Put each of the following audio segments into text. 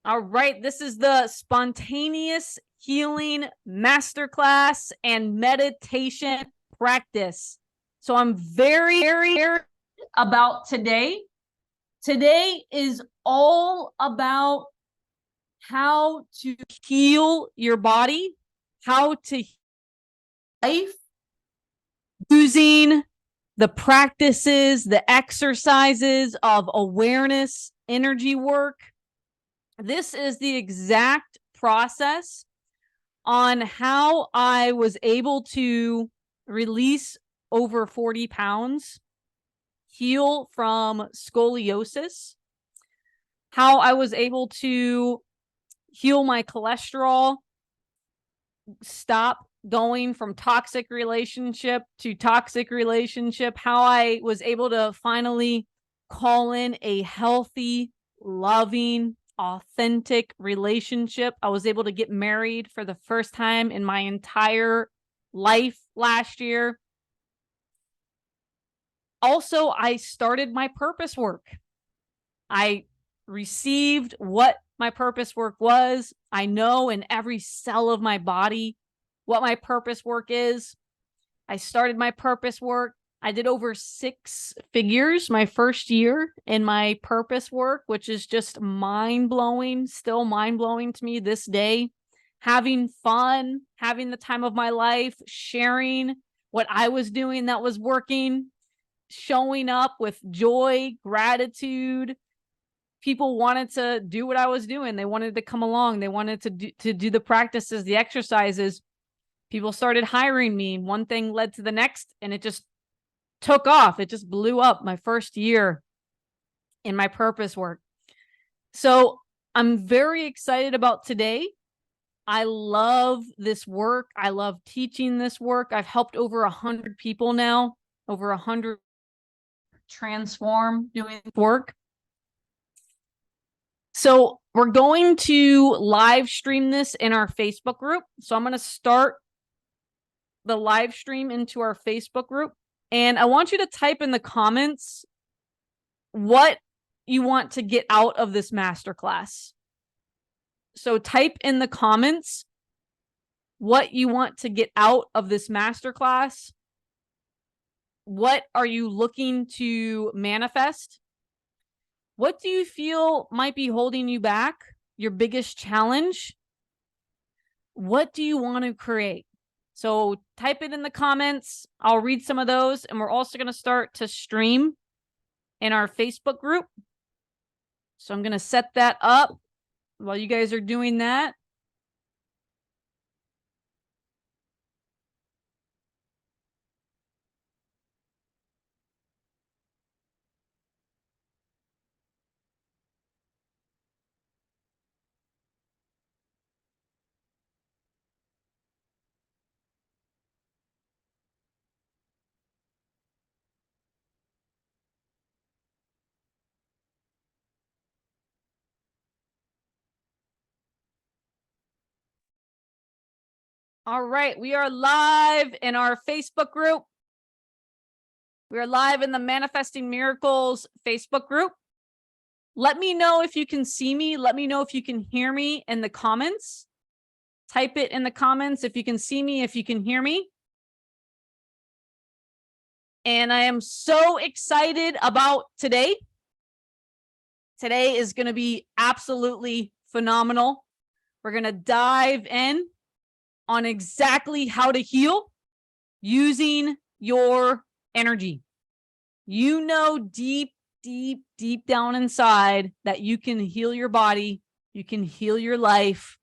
All right, this is the spontaneous healing masterclass and meditation practice. So I'm very about today. Today is all about how to heal your body, how to life using the practices, the exercises of awareness, energy work. This is the exact process on how I was able to release over 40 pounds, heal from scoliosis, how I was able to heal my cholesterol, stop going from toxic relationship to toxic relationship, how I was able to finally call in a healthy, loving, authentic relationship. I was able to get married for the first time in my entire life last year. Also, I started my purpose work. I received what my purpose work was. I know in every cell of my body what my purpose work is. I started my purpose work. I did over 6 figures my first year in my purpose work, which is just mind-blowing, still mind-blowing to me this day. Having fun, having the time of my life, sharing what I was doing that was working, showing up with joy, gratitude. People wanted to do what I was doing. They wanted to come along. They wanted to do the practices, the exercises. People started hiring me. One thing led to the next, and it just took off. It just blew up my first year in my purpose work. So I'm very excited about today. I love this work. I love teaching this work. I've helped over 100 people now, over 100 transform doing work. So we're going to live stream this in our Facebook group. So I'm going to start the live stream into our Facebook group. And I want you to type in the comments what you want to get out of this masterclass. So type in the comments what you want to get out of this masterclass. What are you looking to manifest? What do you feel might be holding you back? Your biggest challenge? What do you want to create? So type it in the comments. I'll read some of those. And we're also going to start to stream in our Facebook group. So I'm going to set that up while you guys are doing that. All right, we are live in our Facebook group. We are live in the Manifesting Miracles Facebook group. Let me know if you can see me. Let me know if you can hear me in the comments. Type it in the comments if you can see me, if you can hear me. And I am so excited about today. Today is going to be absolutely phenomenal. We're going to dive in on exactly how to heal using your energy. You know deep down inside that you can heal your body, you can heal your life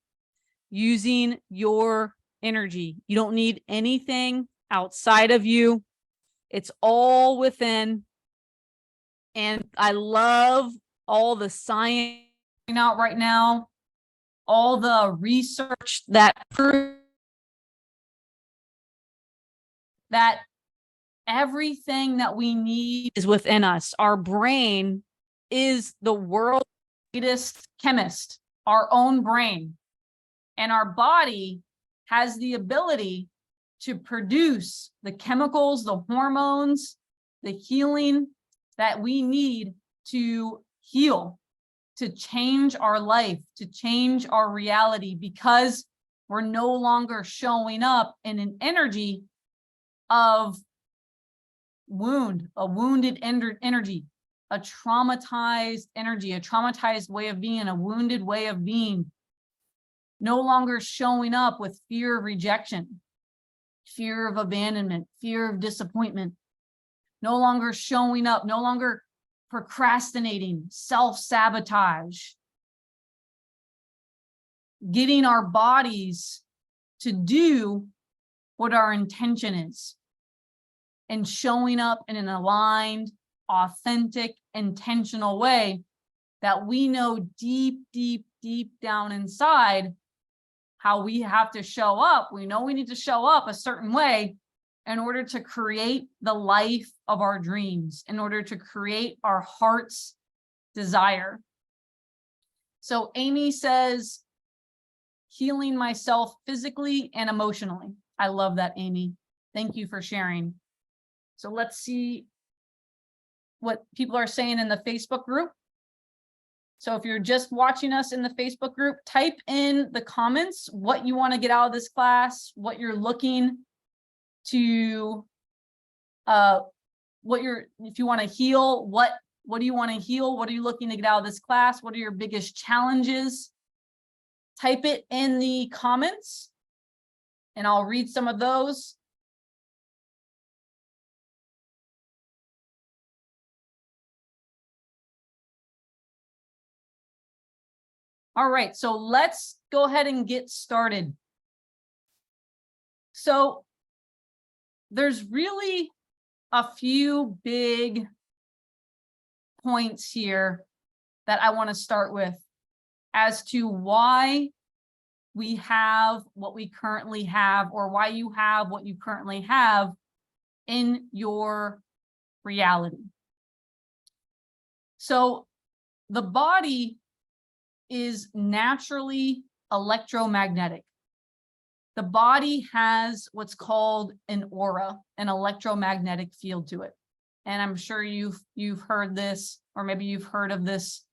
using your energy. You don't need anything outside of you. It's all within. And I love all the science out right now, all the research that proves that everything that we need is within us. Our brain is the world's greatest chemist, our own brain. And our body has the ability to produce the chemicals, the hormones, the healing that we need to heal, to change our life, to change our reality, because we're no longer showing up in an energy of a wounded energy, a traumatized energy, a traumatized way of being, a wounded way of being. No longer showing up with fear of rejection, fear of abandonment, fear of disappointment. No longer showing up, no longer procrastinating, self-sabotage. Getting our bodies to do what our intention is, and showing up in an aligned, authentic, intentional way that we know deep, deep, deep down inside how we have to show up. We know we need to show up a certain way in order to create the life of our dreams, in order to create our heart's desire. So Amy says, healing myself physically and emotionally. I love that, Amy. Thank you for sharing. So let's see what people are saying in the Facebook group. So if you're just watching us in the Facebook group, type in the comments what you want to get out of this class, what you're looking to, if you want to heal, what do you want to heal? What are you looking to get out of this class? What are your biggest challenges? Type it in the comments and I'll read some of those. All right, so let's go ahead and get started. So there's really a few big points here that I want to start with as to why we have what we currently have, or why you have what you currently have in your reality. So the body is naturally electromagnetic. The body has what's called an aura, an electromagnetic field to it. And I'm sure you've heard this, or maybe you've heard of this.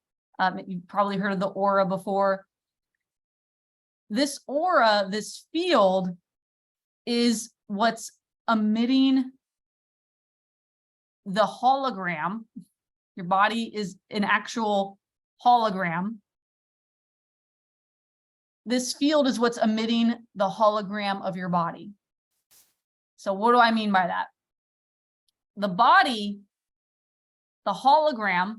You've probably heard of the aura before. This aura, this field, is what's emitting the hologram. Your body is an actual hologram. This field is what's emitting the hologram of your body. So what do I mean by that? The body, the hologram,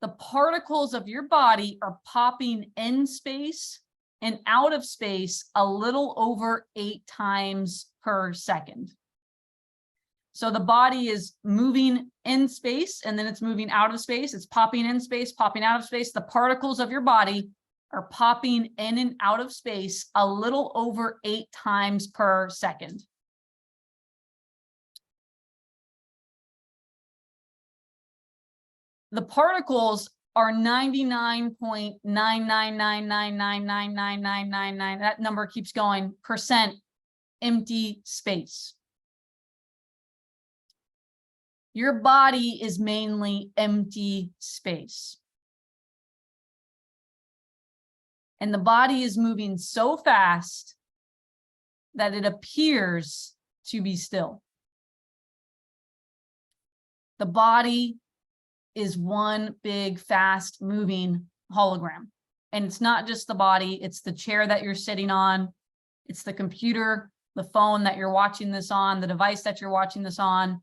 the particles of your body are popping in space and out of space a little over 8 times per second. So the body is moving in space and then it's moving out of space. It's popping in space, popping out of space. The particles of your body are popping in and out of space a little over 8 times per second. The particles are 99.999999999. That number keeps going, percent empty space. Your body is mainly empty space. And the body is moving so fast that it appears to be still. The body is one big, fast moving hologram. And it's not just the body, it's the chair that you're sitting on, it's the computer, the phone that you're watching this on, the device that you're watching this on,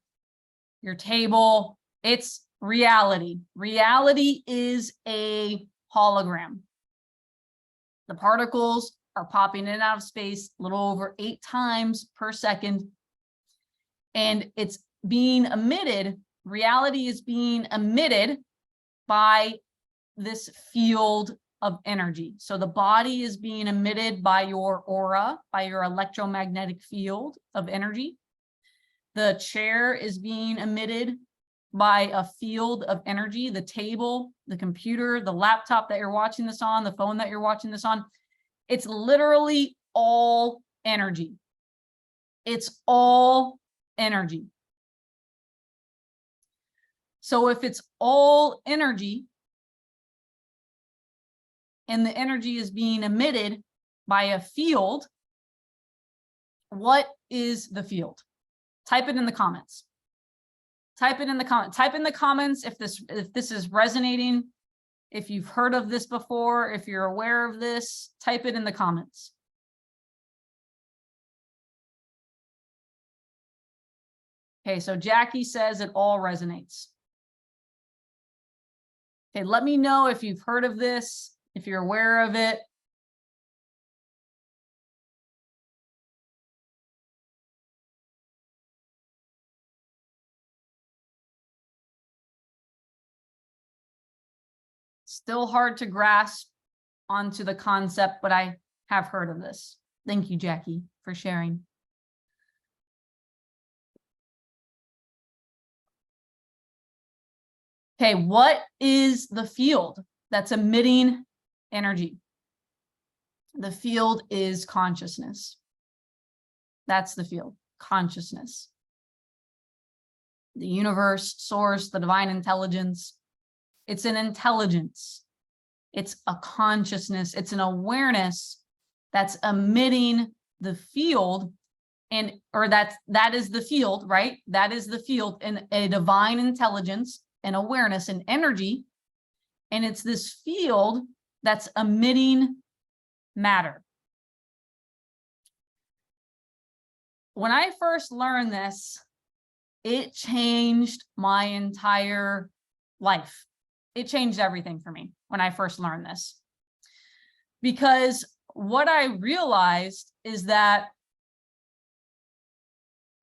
your table. It's reality. Reality is a hologram. The particles are popping in and out of space a little over 8 times per second. And it's being emitted, reality is being emitted by this field of energy. So the body is being emitted by your aura, by your electromagnetic field of energy. The chair is being emitted by a field of energy. The table, the computer, the laptop that you're watching this on, the phone that you're watching this on, it's literally all energy. It's all energy. So if it's all energy, and the energy is being emitted by a field, what is the field? Type it in the comments. Type it in the comments. Type in the comments if this is resonating, if you've heard of this before, if you're aware of this, type it in the comments. Okay, so Jackie says it all resonates. Okay, let me know if you've heard of this, if you're aware of it. Still hard to grasp onto the concept, but I have heard of this. Thank you, Jackie, for sharing. Okay, what is the field that's emitting energy? The field is consciousness. That's the field, consciousness. The universe, source, the divine intelligence. It's an intelligence. It's a consciousness. It's an awareness that's emitting the field, or that is the field, right? That is the field, in a divine intelligence and awareness and energy. And it's this field that's emitting matter. When I first learned this, it changed my entire life. It changed everything for me when I first learned this. Because what I realized is that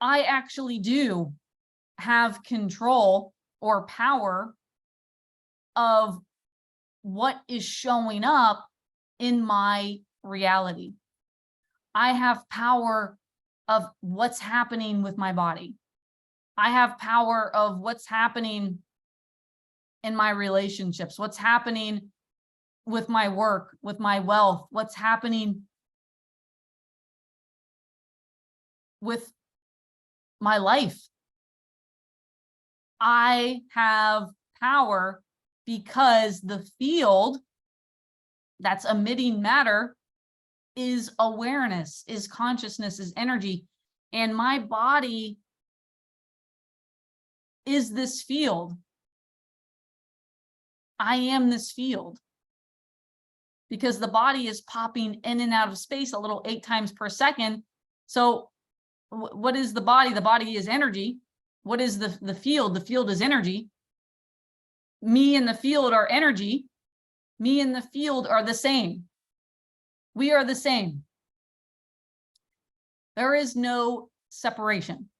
I actually do have control or power of what is showing up in my reality. I have power of what's happening with my body. I have power of what's happening in my relationships, what's happening with my work, with my wealth, what's happening with my life. I have power because the field that's emitting matter is awareness, is consciousness, is energy. And my body is this field. I am this field. Because the body is popping in and out of space a little 8 times per second. So what is the body? The body is energy. What is the field? The field is energy. Me and the field are energy. Me and the field are the same. We are the same. There is no separation.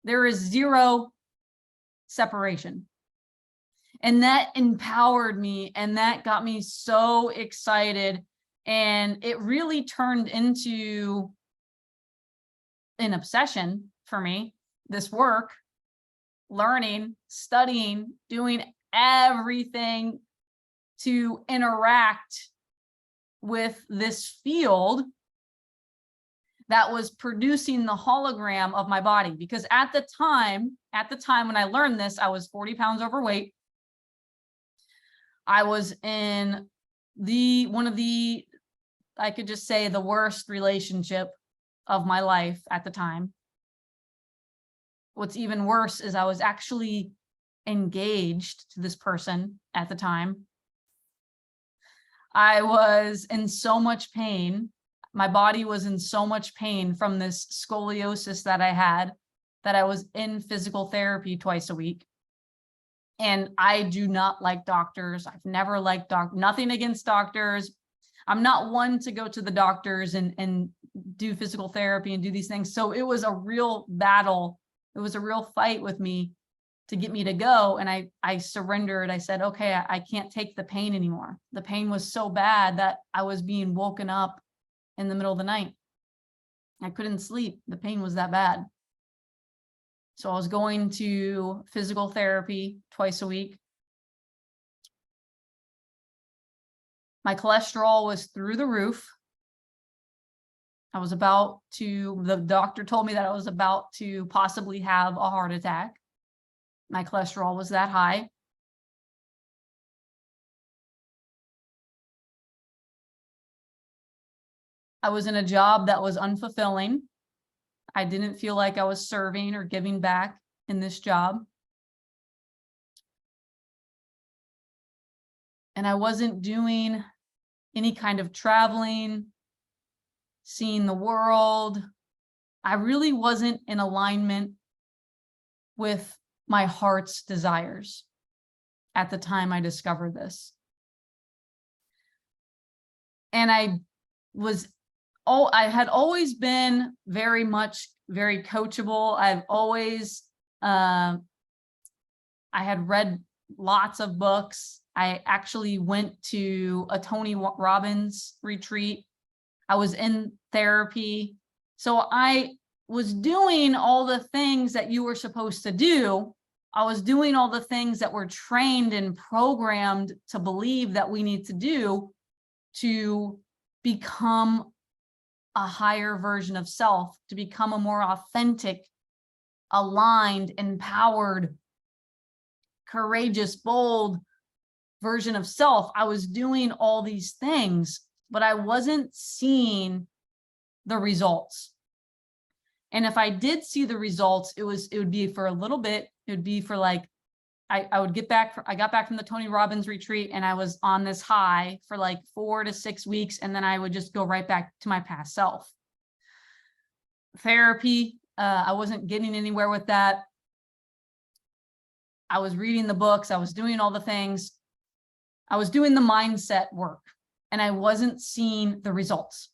There is zero separation. And that empowered me, and that got me so excited. And it really turned into an obsession for me, this work, learning, studying, doing everything to interact with this field that was producing the hologram of my body. Because at the time when I learned this, I was 40 pounds overweight. I was in I could just say the worst relationship of my life at the time. What's even worse is I was actually engaged to this person at the time. I was in so much pain. My body was in so much pain from this scoliosis that I had, that I was in physical therapy twice a week. And I do not like doctors. I've never liked nothing against doctors. I'm not one to go to the doctors and do physical therapy and do these things. So it was a real battle. It was a real fight with me to get me to go. And I surrendered. I said, okay, I can't take the pain anymore. The pain was so bad that I was being woken up in the middle of the night. I couldn't sleep. The pain was that bad. So I was going to physical therapy twice a week. My cholesterol was through the roof. The doctor told me that I was about to possibly have a heart attack. My cholesterol was that high. I was in a job that was unfulfilling. I didn't feel like I was serving or giving back in this job. And I wasn't doing any kind of traveling, seeing the world. I really wasn't in alignment with my heart's desires at the time I discovered this. And I had always been very coachable. I had read lots of books. I actually went to a Tony Robbins retreat. I was in therapy. So I was doing all the things that you were supposed to do. I was doing all the things that we're trained and programmed to believe that we need to do to become a higher version of self, to become a more authentic, aligned, empowered, courageous, bold version of self. I was doing all these things, but I wasn't seeing the results. And if I did see the results, it would be for a little bit. It would be for like, I got back from the Tony Robbins retreat and I was on this high for like 4 to 6 weeks. And then I would just go right back to my past self. Therapy, I wasn't getting anywhere with that. I was reading the books. I was doing all the things. I was doing the mindset work and I wasn't seeing the results.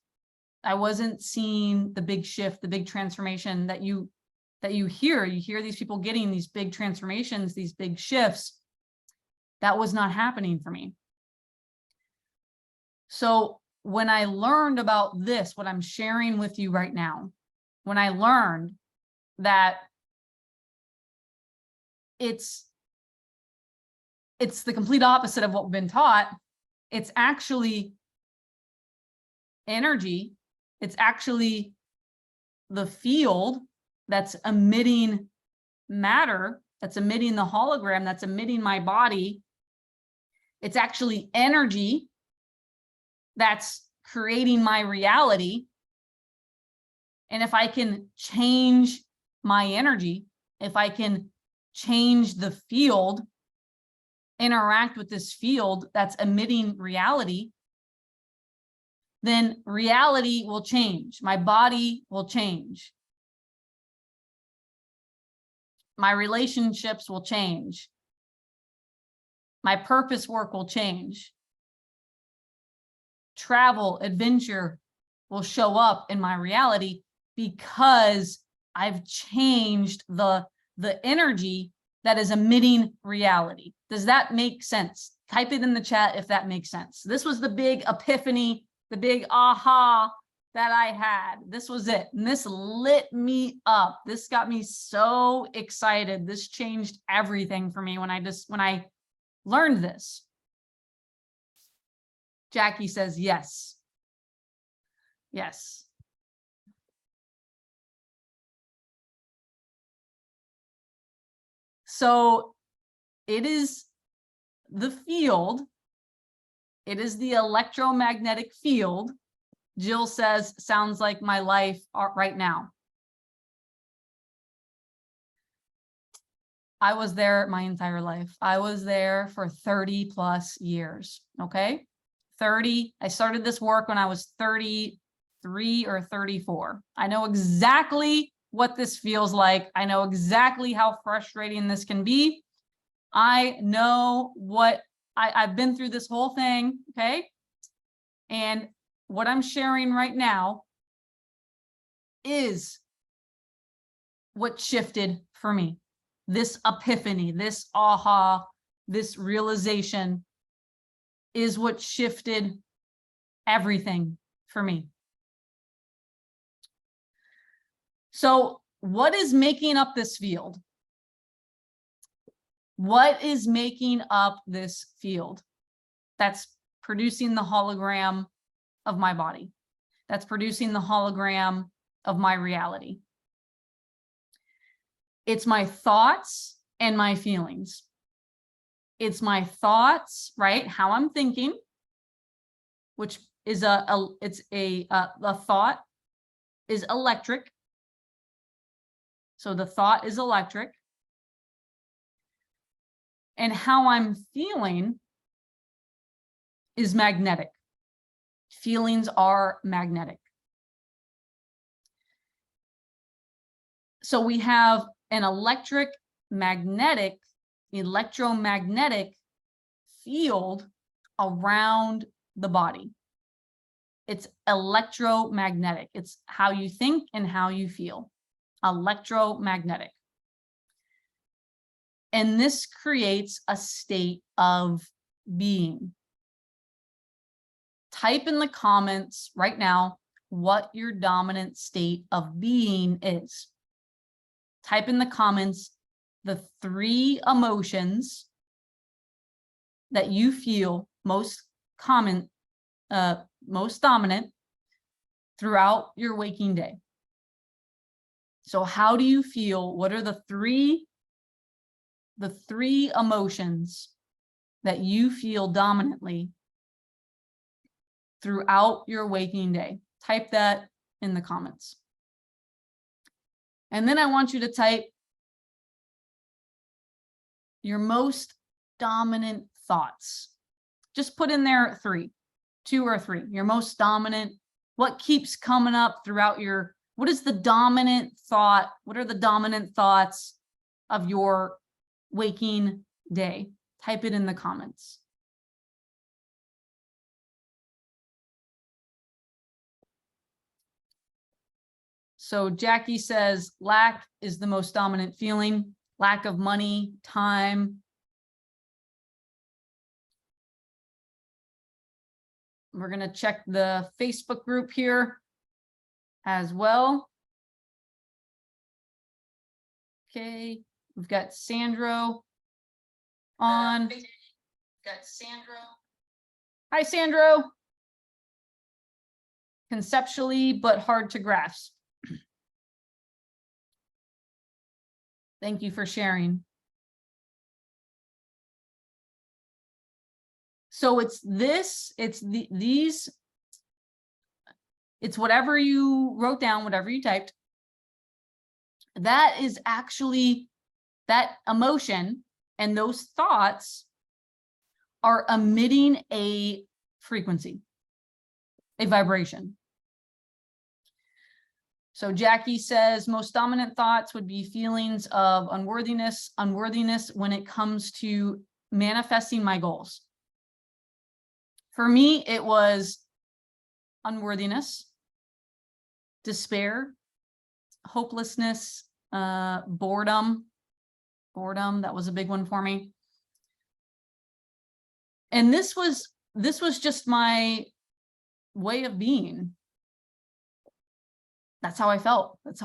I wasn't seeing the big shift, the big transformation that you hear. You hear these people getting these big transformations, these big shifts. That was not happening for me. So when I learned about this, what I'm sharing with you right now, when I learned that it's the complete opposite of what we've been taught. It's actually energy. It's actually the field that's emitting matter, that's emitting the hologram, that's emitting my body. It's actually energy that's creating my reality. And if I can change my energy, if I can change the field, interact with this field that's emitting reality, then reality will change. My body will change. My relationships will change. My purpose work will change. Travel, adventure will show up in my reality because I've changed the energy that is emitting reality. Does that make sense? Type it in the chat if that makes sense. This was the big epiphany, the big aha that I had. This was it. And this lit me up. This got me so excited. This changed everything for me when I learned this. Jackie says, yes. Yes. So it is the field. It is the electromagnetic field. Jill says, sounds like my life right now. I was there my entire life. I was there for 30 plus years. Okay. 30. I started this work when I was 33 or 34. I know exactly what this feels like. I know exactly how frustrating this can be. I know what I've been through this whole thing. Okay. And what I'm sharing right now is what shifted for me. This epiphany, this aha, this realization is what shifted everything for me. So what is making up this field? What is making up this field that's producing the hologram of my body, that's producing the hologram of my reality? It's my thoughts and my feelings. It's my thoughts, right? How I'm thinking, which is a thought is electric. So the thought is electric. And how I'm feeling is magnetic. Feelings are magnetic. So we have an electromagnetic field around the body. It's electromagnetic. It's how you think and how you feel. Electromagnetic. And this creates a state of being. Type in the comments right now what your dominant state of being is. Type in the comments the 3 emotions that you feel most dominant throughout your waking day. So how do you feel? What are the three emotions that you feel dominantly throughout your waking day? Type that in the comments. And then I want you to type your most dominant thoughts. Just put in there 3, 2 or 3, your most dominant. What keeps coming up throughout your, what is the dominant thought? What are the dominant thoughts of your waking day? Type it in the comments. So Jackie says lack is the most dominant feeling. Lack of money, time. We're going to check the Facebook group here as well. Okay, we've got Sandro on. Hi, Sandro. Conceptually, but hard to grasp. Thank you for sharing. So it's this, it's it's whatever you wrote down, whatever you typed. That is actually, that emotion and those thoughts are emitting a frequency, a vibration. So Jackie says most dominant thoughts would be feelings of unworthiness when it comes to manifesting my goals. For me, it was unworthiness, despair, hopelessness, boredom. That was a big one for me. And this was just my way of being. That's how I felt. That's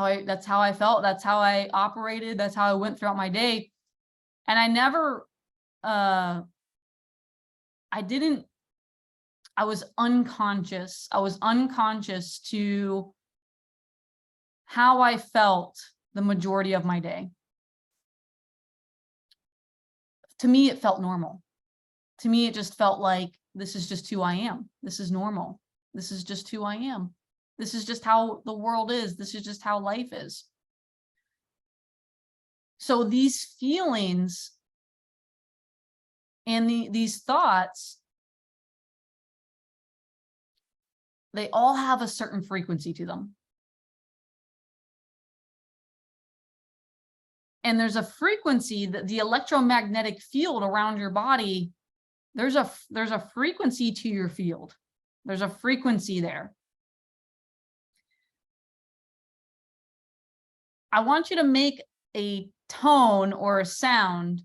how I felt. That's how I operated. That's how I went throughout my day. And I never, I was unconscious. I was unconscious to how I felt the majority of my day. To me, it felt normal. To me, it just felt like this is just who I am. This is normal. This is just who I am. This is just how the world is. This is just how life is. So these feelings and these thoughts, they all have a certain frequency to them. And there's a frequency that the electromagnetic field around your body, there's a frequency to your field. There's a frequency there. I want you to make a tone or a sound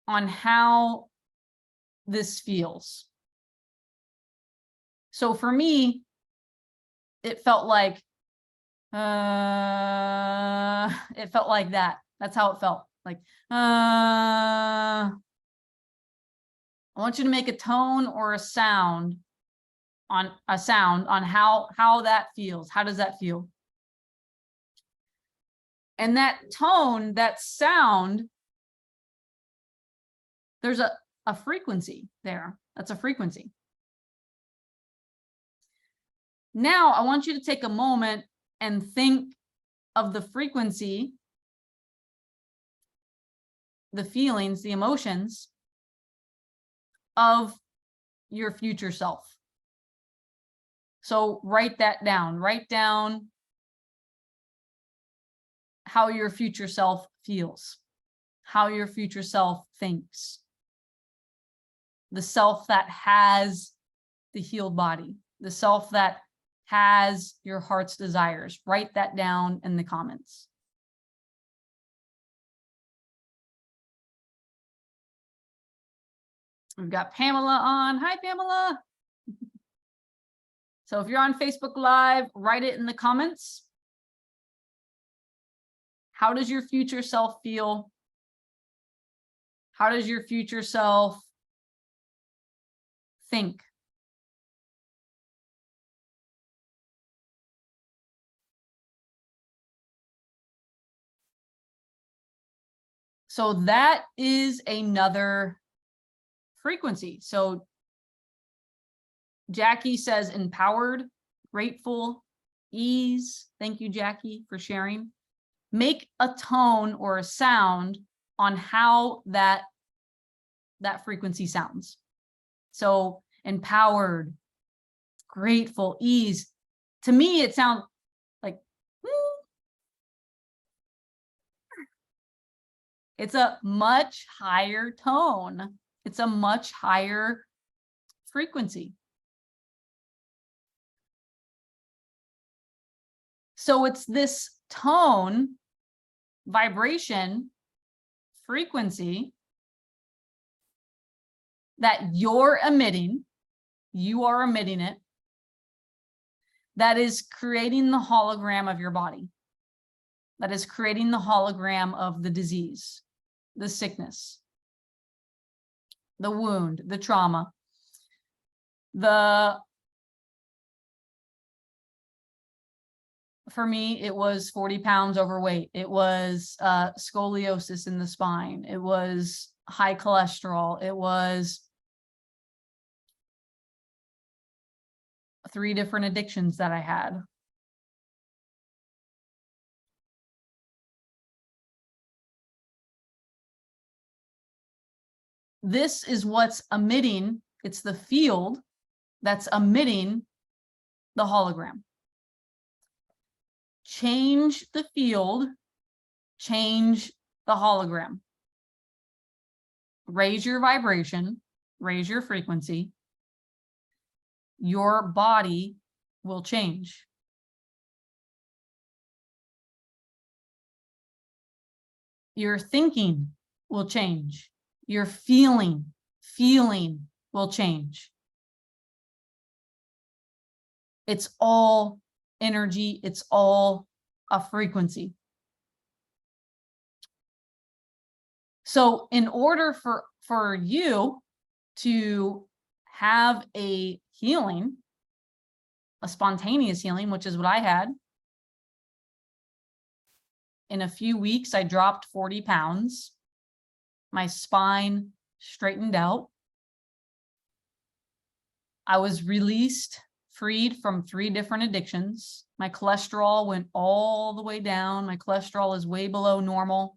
on how this feels. So for me, it felt like that. That's how it felt. Like I want you to make a tone or a sound on how that feels. How does that feel? And that tone, that sound, there's a frequency there. That's a frequency. Now I want you to take a moment and think of the frequency, the feelings, the emotions of your future self. So write that down. Write down how your future self feels, how your future self thinks, the self that has the healed body, the self that has your heart's desires. Write that down in the comments. We've got Pamela on. Hi, Pamela. So if you're on Facebook Live, write it in the comments. How does your future self feel? How does your future self think? So that is another frequency. So Jackie says empowered, grateful, ease. Thank you, Jackie, for sharing. Make a tone or a sound on how that frequency sounds. So empowered, grateful, ease. To me, it sounds like, it's a much higher tone. It's a much higher frequency. So it's this tone, vibration, frequency that you're emitting, you are emitting it, that is creating the hologram of your body, that is creating the hologram of the disease, the sickness, the wound, the trauma, for me, it was 40 pounds overweight. It was scoliosis in the spine. It was high cholesterol. It was 3 different addictions that I had. This is what's emitting. It's the field that's emitting the hologram. Change the field, change the hologram. Raise your vibration, raise your frequency. Your body will change. Your thinking will change. Your feeling will change. It's all energy. It's all a frequency. So in order for you to have a healing, a spontaneous healing, which is what I had, in a few weeks, I dropped 40 pounds. My spine straightened out. I was released, freed from 3 different addictions. My cholesterol went all the way down. My cholesterol is way below normal.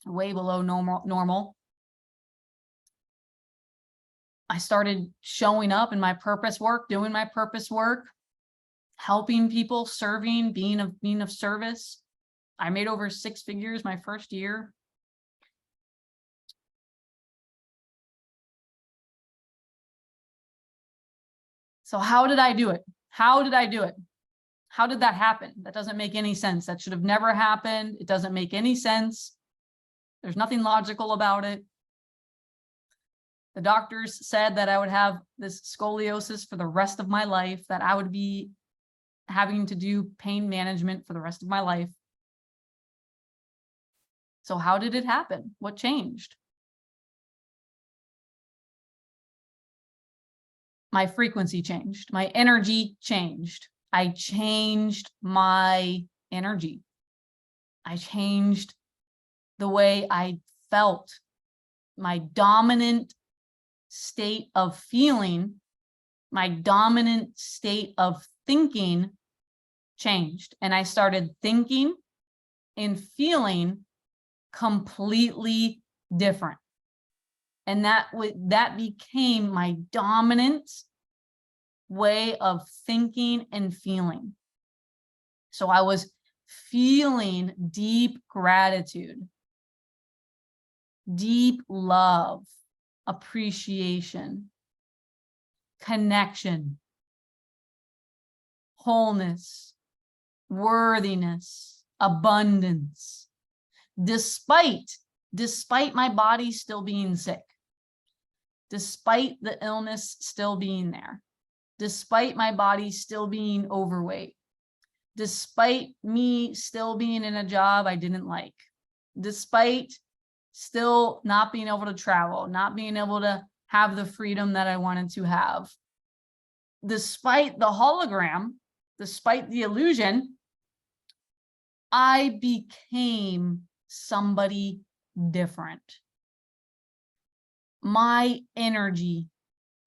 Way below normal. I started showing up in my purpose work, doing my purpose work, helping people, serving, being of service. I made over 6 figures my first year. So how did I do it? How did I do it? How did that happen? That doesn't make any sense. That should have never happened. It doesn't make any sense. There's nothing logical about it. The doctors said that I would have this scoliosis for the rest of my life, that I would be having to do pain management for the rest of my life. So how did it happen? What changed? My frequency changed. My energy changed. I changed my energy. I changed the way I felt. My dominant state of feeling My dominant state of thinking changed, and I started thinking and feeling completely different. And that became my dominant way of thinking and feeling. So I was feeling deep gratitude, deep love, appreciation, connection, wholeness, worthiness, abundance, despite my body still being sick, despite the illness still being there, despite my body still being overweight, despite me still being in a job I didn't like, despite still not being able to travel, not being able to have the freedom that I wanted to have, despite the hologram, despite the illusion, I became somebody different. My energy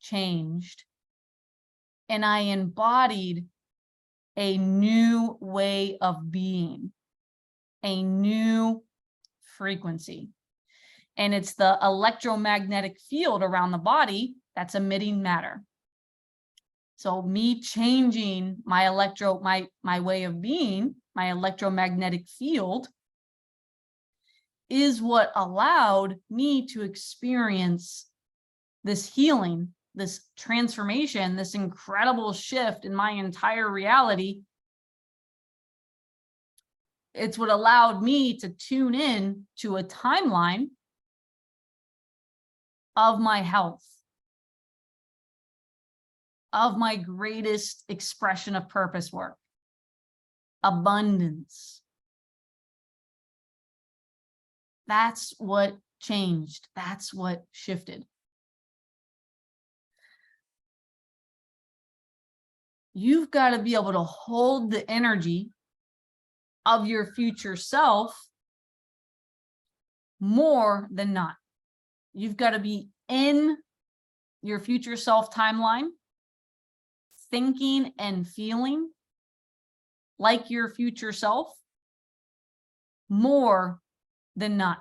changed, and I embodied a new way of being, a new frequency. And it's the electromagnetic field around the body that's emitting matter. So me changing my way of being, my electromagnetic field, is what allowed me to experience this healing, this transformation, this incredible shift in my entire reality. It's what allowed me to tune in to a timeline of my health, of my greatest expression of purpose work, abundance. That's what changed. That's what shifted. You've got to be able to hold the energy of your future self more than not. You've got to be in your future self timeline, thinking and feeling like your future self more than not.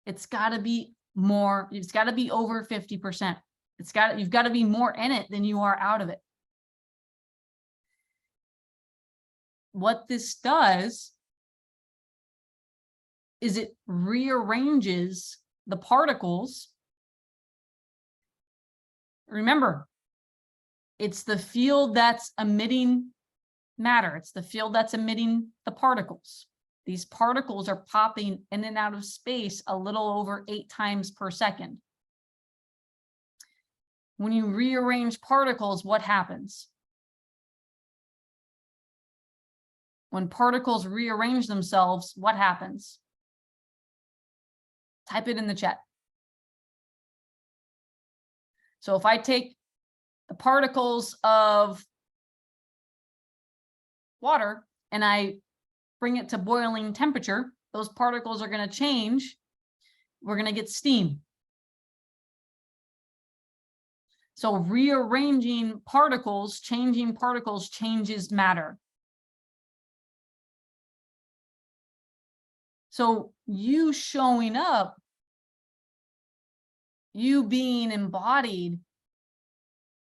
It's got to be more. It's got to be over 50%. You've got to be more in it than you are out of it. What this does is it rearranges the particles. Remember, it's the field that's emitting matter. It's the field that's emitting the particles. These particles are popping in and out of space a little over 8 times per second. When you rearrange particles, what happens? When particles rearrange themselves, what happens? Type it in the chat. So if I take the particles of water and I bring it to boiling temperature, those particles are going to change. We're going to get steam. So rearranging particles, changing particles changes matter. So you showing up, you being embodied,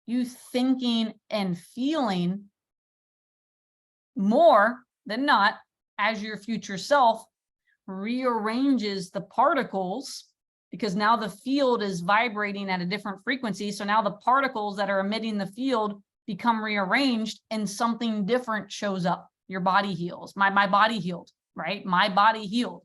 you thinking and feeling more than not as your future self rearranges the particles, because now the field is vibrating at a different frequency. So now the particles that are emitting the field become rearranged and something different shows up. Your body heals. My body healed, right? My body healed.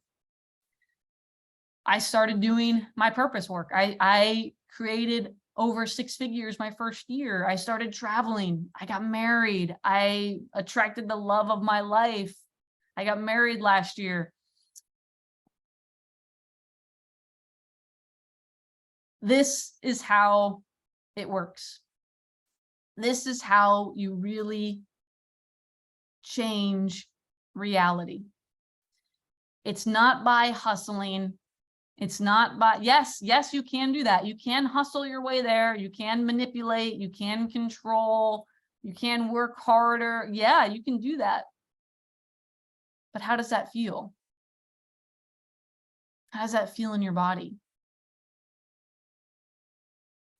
I started doing my purpose work. I created over 6 figures my first year. I started traveling. I got married. I attracted the love of my life. I got married last year. This is how it works. This is how you really change reality. It's not by hustling. It's not by, yes, you can do that. You can hustle your way there. You can manipulate, you can control, you can work harder. Yeah, you can do that. But how does that feel? How does that feel in your body?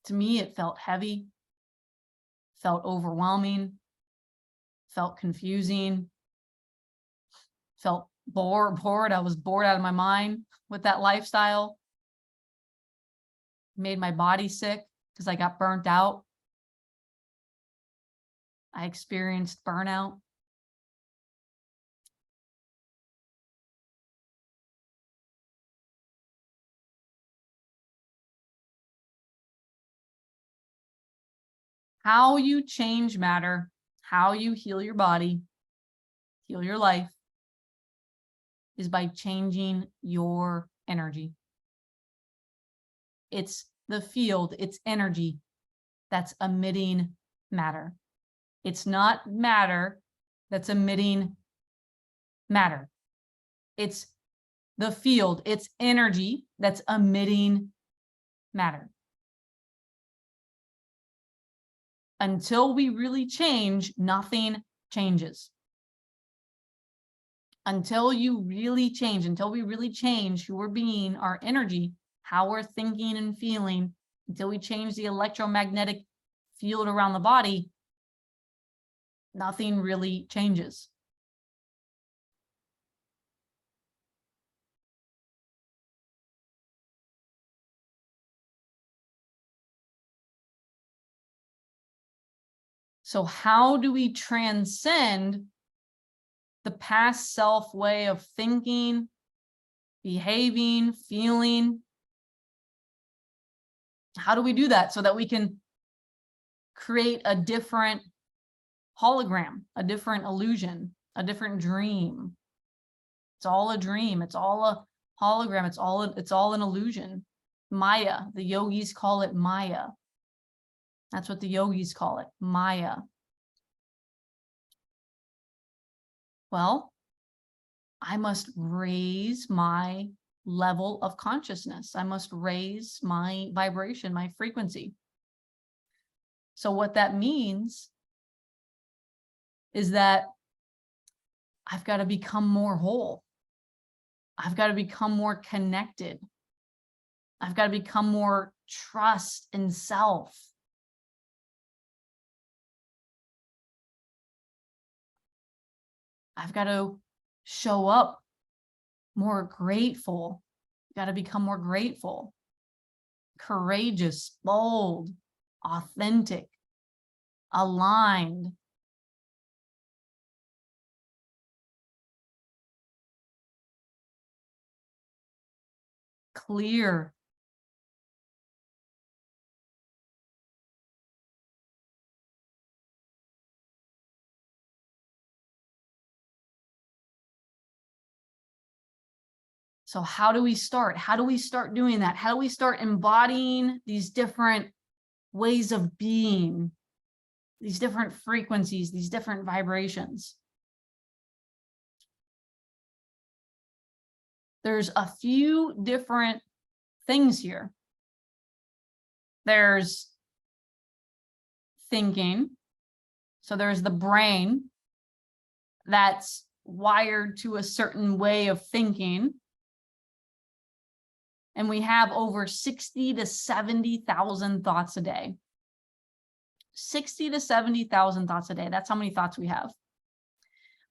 To me, it felt heavy, felt overwhelming, felt confusing, felt bored. I was bored out of my mind with that lifestyle. Made my body sick because I got burnt out. I experienced burnout. How you change matter, how you heal your body, heal your life, is by changing your energy. It's the field, it's energy that's emitting matter. It's not matter that's emitting matter. It's the field, it's energy that's emitting matter. Until we really change, nothing changes. Until you really change, until we really change who we're being, our energy, how we're thinking and feeling, until we change the electromagnetic field around the body, nothing really changes. So how do we transcend the past self way of thinking, behaving, feeling? How do we do that so that we can create a different hologram, a different illusion, a different dream? It's all a dream. It's all a hologram. It's all an illusion. Maya. The yogis call it Maya. That's what the yogis call it, Maya. Well, I must raise my level of consciousness. I must raise my vibration, my frequency. So what that means is that I've got to become more whole. I've got to become more connected. I've got to become more trust in self. I've got to show up more grateful. I've got to become more grateful, courageous, bold, authentic, aligned. Clear. So how do we start? How do we start doing that? How do we start embodying these different ways of being, these different frequencies, these different vibrations? There's a few different things here. There's thinking. So there's the brain that's wired to a certain way of thinking. And we have over 60 to 70,000 thoughts a day. 60 to 70,000 thoughts a day. That's how many thoughts we have.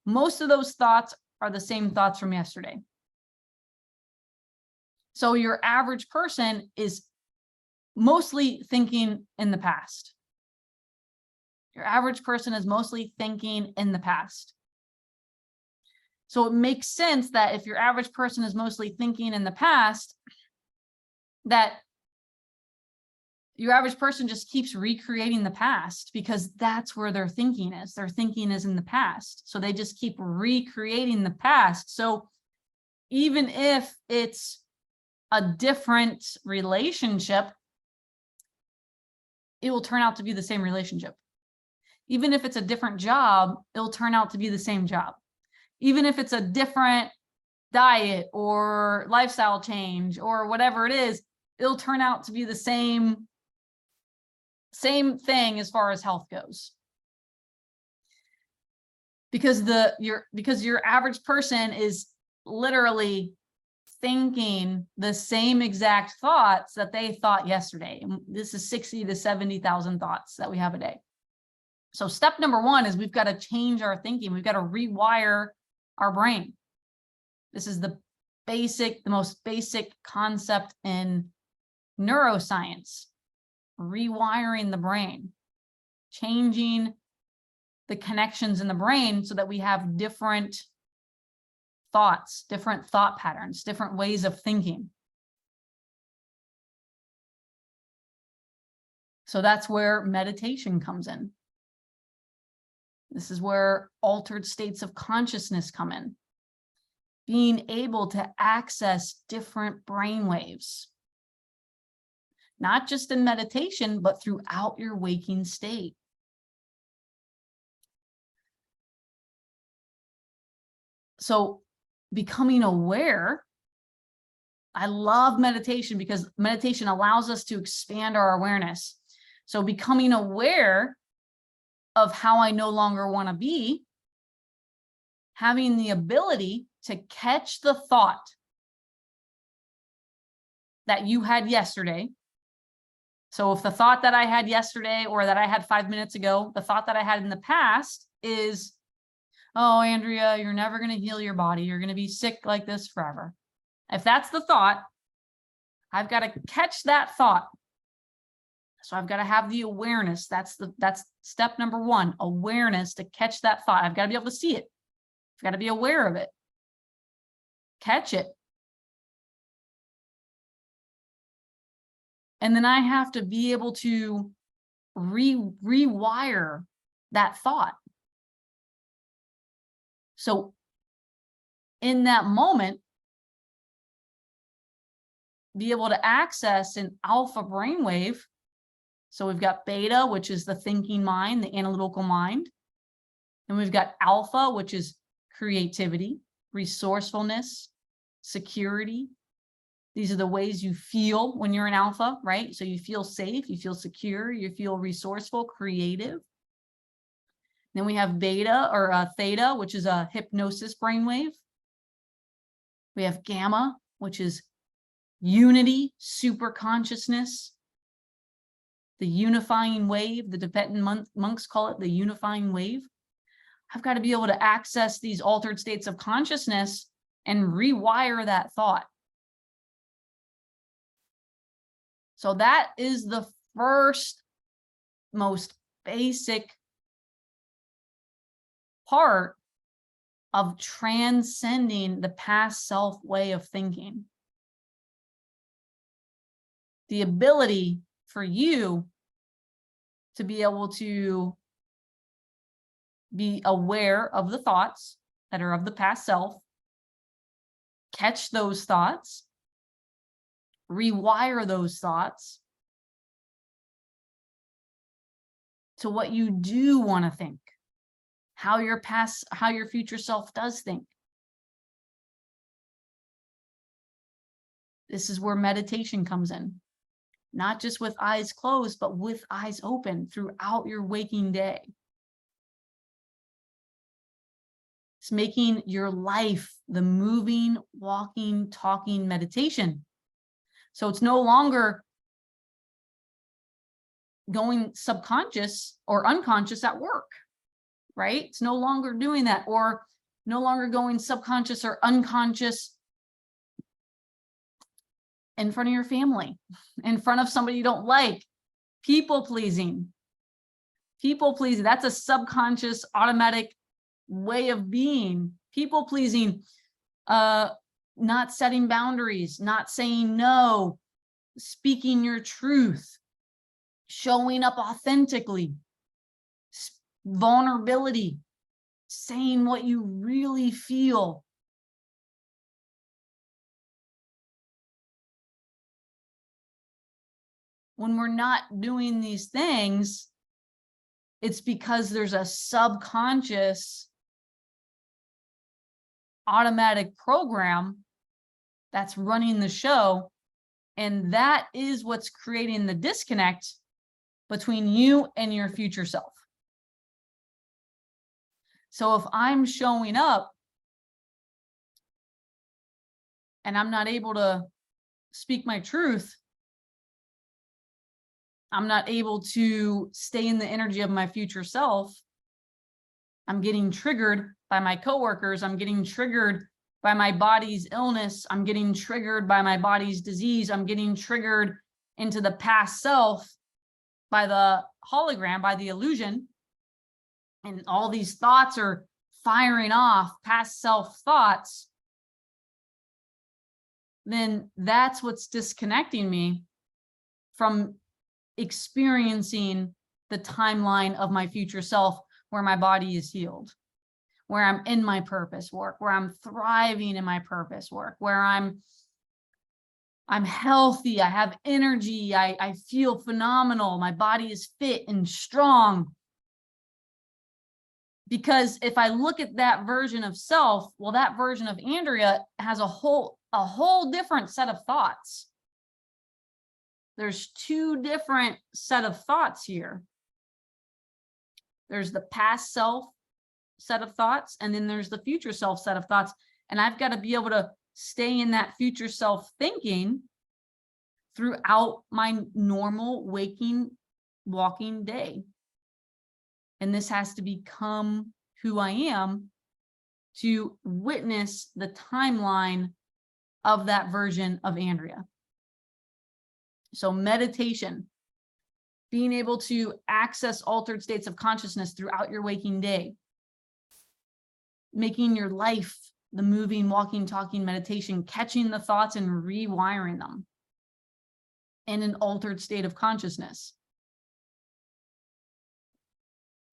Most of those thoughts are the same thoughts from yesterday. So your average person is mostly thinking in the past. Your average person is mostly thinking in the past. So it makes sense that if your average person is mostly thinking in the past, that your average person just keeps recreating the past because that's where their thinking is. Their thinking is in the past. So they just keep recreating the past. So even if it's a different relationship, it will turn out to be the same relationship. Even if it's a different job, it'll turn out to be the same job. Even if it's a different diet or lifestyle change or whatever it is, it'll turn out to be the same thing as far as health goes. Because your average person is literally thinking the same exact thoughts that they thought yesterday. And this is 60 to 70,000 thoughts that we have a day. So step number one is we've got to change our thinking. We've got to rewire our brain. This is the most basic concept in neuroscience. Rewiring the brain, changing the connections in the brain so that we have different thoughts, different thought patterns, different ways of thinking. So that's where meditation comes in. This is where altered states of consciousness come in. Being able to access different brain waves. Not just in meditation, but throughout your waking state. So becoming aware, I love meditation because meditation allows us to expand our awareness. So becoming aware of how I no longer want to be, having the ability to catch the thought that you had yesterday. So if the thought that I had yesterday or that I had 5 minutes ago, the thought that I had in the past is, oh, Andrea, you're never going to heal your body. You're going to be sick like this forever. If that's the thought, I've got to catch that thought. So I've got to have the awareness. That's step number one, awareness to catch that thought. I've got to be able to see it. I've got to be aware of it. Catch it. And then I have to be able to rewire that thought. So in that moment, be able to access an alpha brainwave. So we've got beta, which is the thinking mind, the analytical mind. And we've got alpha, which is creativity, resourcefulness, security. These are the ways you feel when you're in alpha, right? So you feel safe, you feel secure, you feel resourceful, creative. Then we have beta or theta, which is a hypnosis brainwave. We have gamma, which is unity, super consciousness, the unifying wave. The Tibetan monks call it the unifying wave. I've got to be able to access these altered states of consciousness and rewire that thought. So that is the first most basic part of transcending the past self way of thinking. The ability for you to be able to be aware of the thoughts that are of the past self, catch those thoughts, rewire those thoughts to what you do want to think, how your future self does think. This is where meditation comes in, not just with eyes closed, but with eyes open throughout your waking day. It's making your life the moving, walking, talking meditation. So it's no longer going subconscious or unconscious at work, right? It's no longer doing that, or no longer going subconscious or unconscious in front of your family, in front of somebody you don't like. People pleasing. People pleasing. That's a subconscious, automatic way of being. People pleasing. Not setting boundaries, not saying no, speaking your truth, showing up authentically, vulnerability, saying what you really feel. When we're not doing these things, it's because there's a subconscious automatic program that's running the show. And that is what's creating the disconnect between you and your future self. So if I'm showing up and I'm not able to speak my truth, I'm not able to stay in the energy of my future self, I'm getting triggered by my coworkers, I'm getting triggered by my body's illness, I'm getting triggered by my body's disease, I'm getting triggered into the past self by the hologram, by the illusion. And all these thoughts are firing off, past self thoughts. Then that's what's disconnecting me from experiencing the timeline of my future self, where my body is healed, where I'm in my purpose work, where I'm thriving in my purpose work, where I'm healthy, I have energy, I feel phenomenal, my body is fit and strong. Because if I look at that version of self, well, that version of Andrea has a whole different set of thoughts. There's two different set of thoughts here. There's the past self set of thoughts, and then there's the future self set of thoughts. And I've got to be able to stay in that future self thinking throughout my normal waking, walking day. And this has to become who I am to witness the timeline of that version of Andrea. So meditation, being able to access altered states of consciousness throughout your waking day, making your life the moving, walking, talking meditation, catching the thoughts and rewiring them in an altered state of consciousness.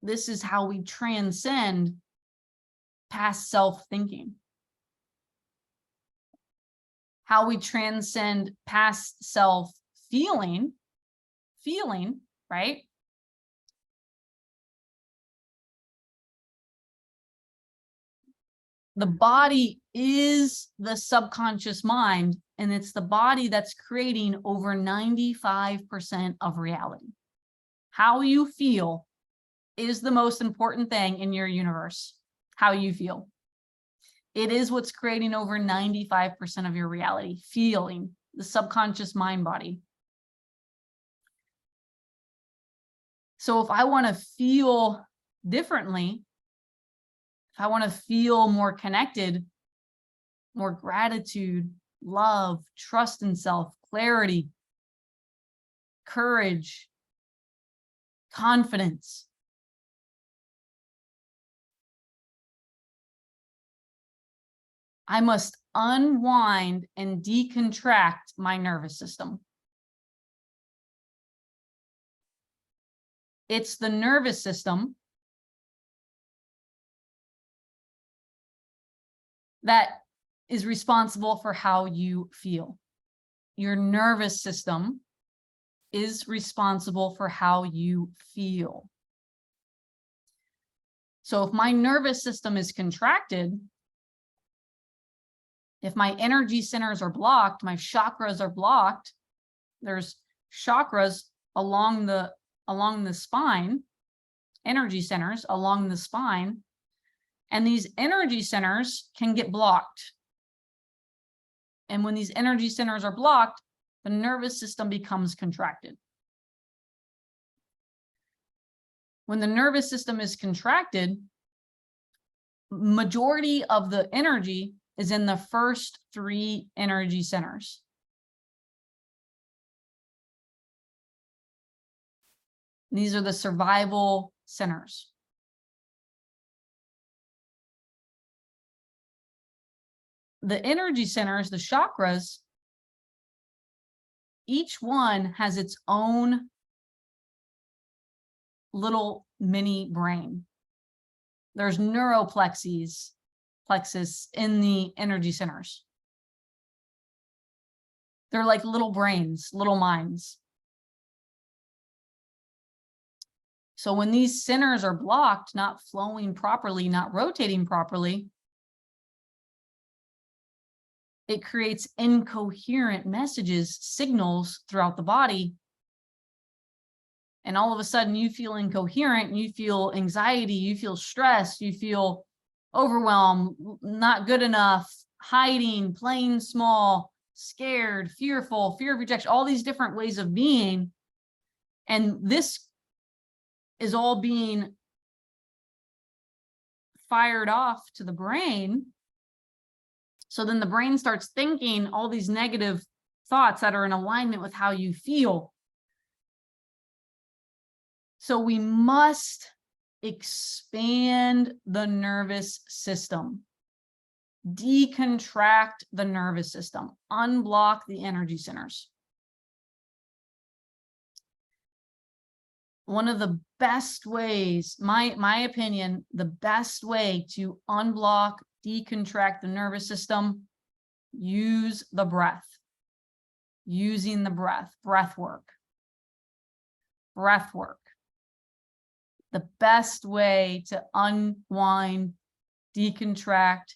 This is how we transcend past self-thinking. How we transcend past self-feeling, right? The body is the subconscious mind, and it's the body that's creating over 95% of reality. How you feel is the most important thing in your universe. How you feel. It is what's creating over 95% of your reality. Feeling, the subconscious mind body. So if I want to feel differently, if I want to feel more connected, more gratitude, love, trust in self, clarity, courage, confidence, I must unwind and decontract my nervous system. It's the nervous system that is responsible for how you feel. Your nervous system is responsible for how you feel. So if my nervous system is contracted, if my energy centers are blocked, my chakras are blocked, there's chakras along the spine, energy centers along the spine, and these energy centers can get blocked. And when these energy centers are blocked, the nervous system becomes contracted. When the nervous system is contracted, majority of the energy is in the first three energy centers. These are the survival centers. The energy centers, the chakras, each one has its own little mini brain. There's neuroplexus in the energy centers. They're like little brains, little minds. So when these centers are blocked, not flowing properly, not rotating properly, it creates incoherent messages, signals throughout the body. And all of a sudden you feel incoherent, you feel anxiety, you feel stress, you feel overwhelmed, not good enough, hiding, playing small, scared, fearful, fear of rejection, all these different ways of being. And this is all being fired off to the brain. So then the brain starts thinking all these negative thoughts that are in alignment with how you feel. So we must expand the nervous system, decontract the nervous system, unblock the energy centers. One of the best ways, my opinion, the best way to unblock, decontract the nervous system, use the breath. Using the breath work. Breath work. The best way to unwind, decontract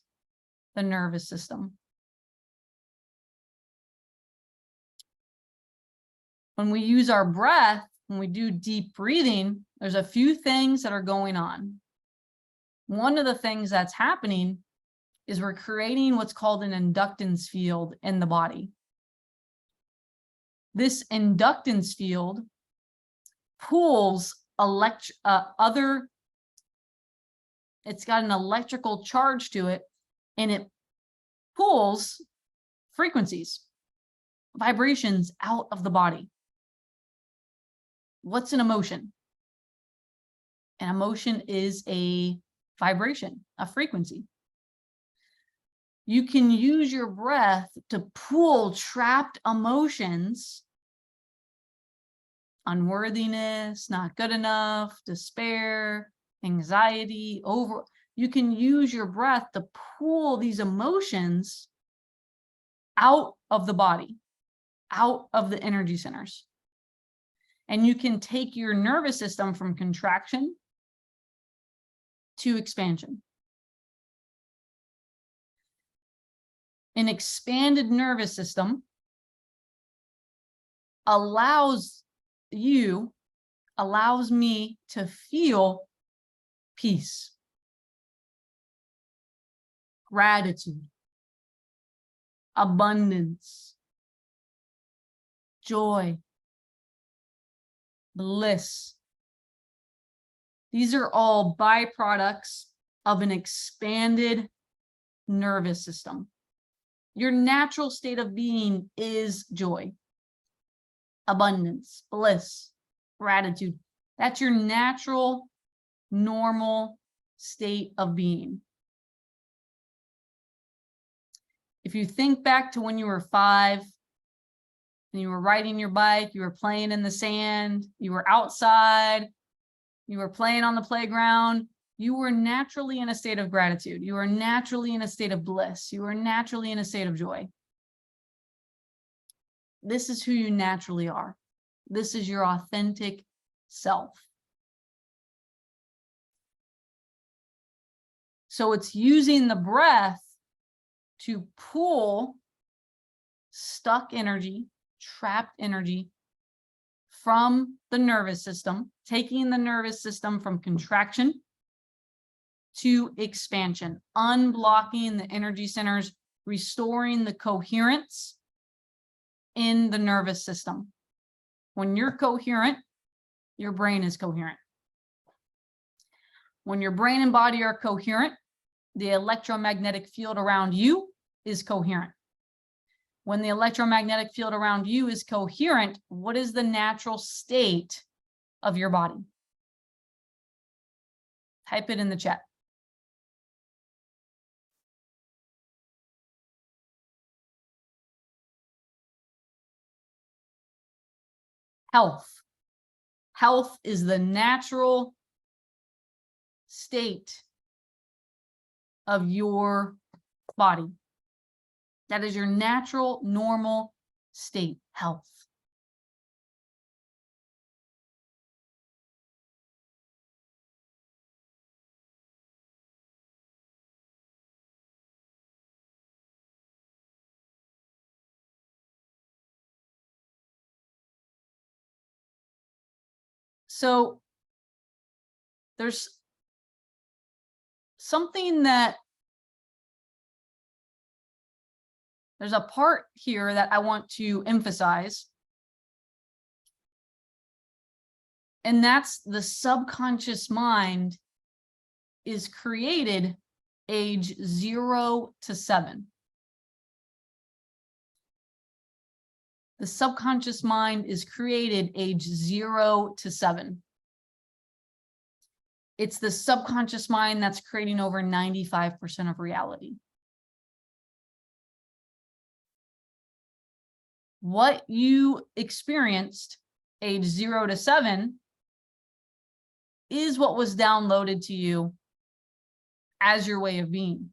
the nervous system. When we use our breath, when we do deep breathing, there's a few things that are going on. One of the things that's happening is we're creating what's called an inductance field in the body. This inductance field pulls it's got an electrical charge to it, and it pulls frequencies, vibrations out of the body. What's an emotion? An emotion is a vibration, a frequency. You can use your breath to pull trapped emotions, unworthiness, not good enough, despair, anxiety, you can use your breath to pull these emotions out of the body, out of the energy centers. And you can take your nervous system from contraction to expansion. An expanded nervous system allows me to feel peace, gratitude, abundance, joy, bliss. These are all byproducts of an expanded nervous system. Your natural state of being is joy, abundance, bliss, gratitude. That's your natural, normal state of being. If you think back to when you were 5 and you were riding your bike, you were playing in the sand, you were outside, you were playing on the playground, you were naturally in a state of gratitude. You were naturally in a state of bliss. You were naturally in a state of joy. This is who you naturally are. This is your authentic self. So it's using the breath to pull stuck energy, trapped energy from the nervous system, taking the nervous system from contraction to expansion, unblocking the energy centers, restoring the coherence in the nervous system. When you're coherent, your brain is coherent. When your brain and body are coherent, the electromagnetic field around you is coherent. When the electromagnetic field around you is coherent, what is the natural state of your body? Type it in the chat. Health. Health is the natural state of your body. That is your natural, normal state, health. So there's something there's a part here that I want to emphasize. And that's the subconscious mind is created age 0 to 7. The subconscious mind is created age 0 to 7. It's the subconscious mind that's creating over 95% of reality. What you experienced age 0 to 7 is what was downloaded to you as your way of being.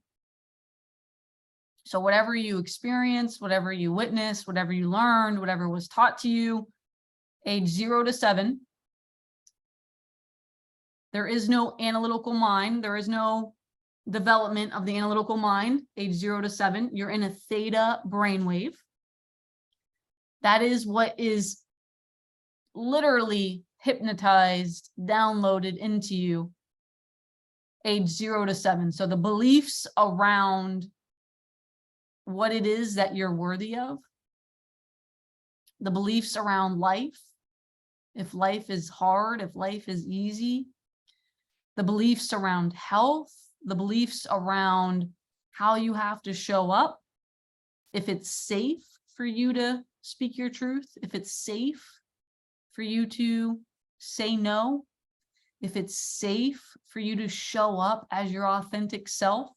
So whatever you experienced, whatever you witnessed, whatever you learned, whatever was taught to you, age 0 to 7, there is no analytical mind. There is no development of the analytical mind, age 0 to 7. You're in a theta brainwave. That is what is literally hypnotized, downloaded into you, age 0 to 7. So the beliefs around what it is that you're worthy of, the beliefs around life, if life is hard, if life is easy, the beliefs around health, the beliefs around how you have to show up, if it's safe for you to speak your truth, if it's safe for you to say no, if it's safe for you to show up as your authentic self.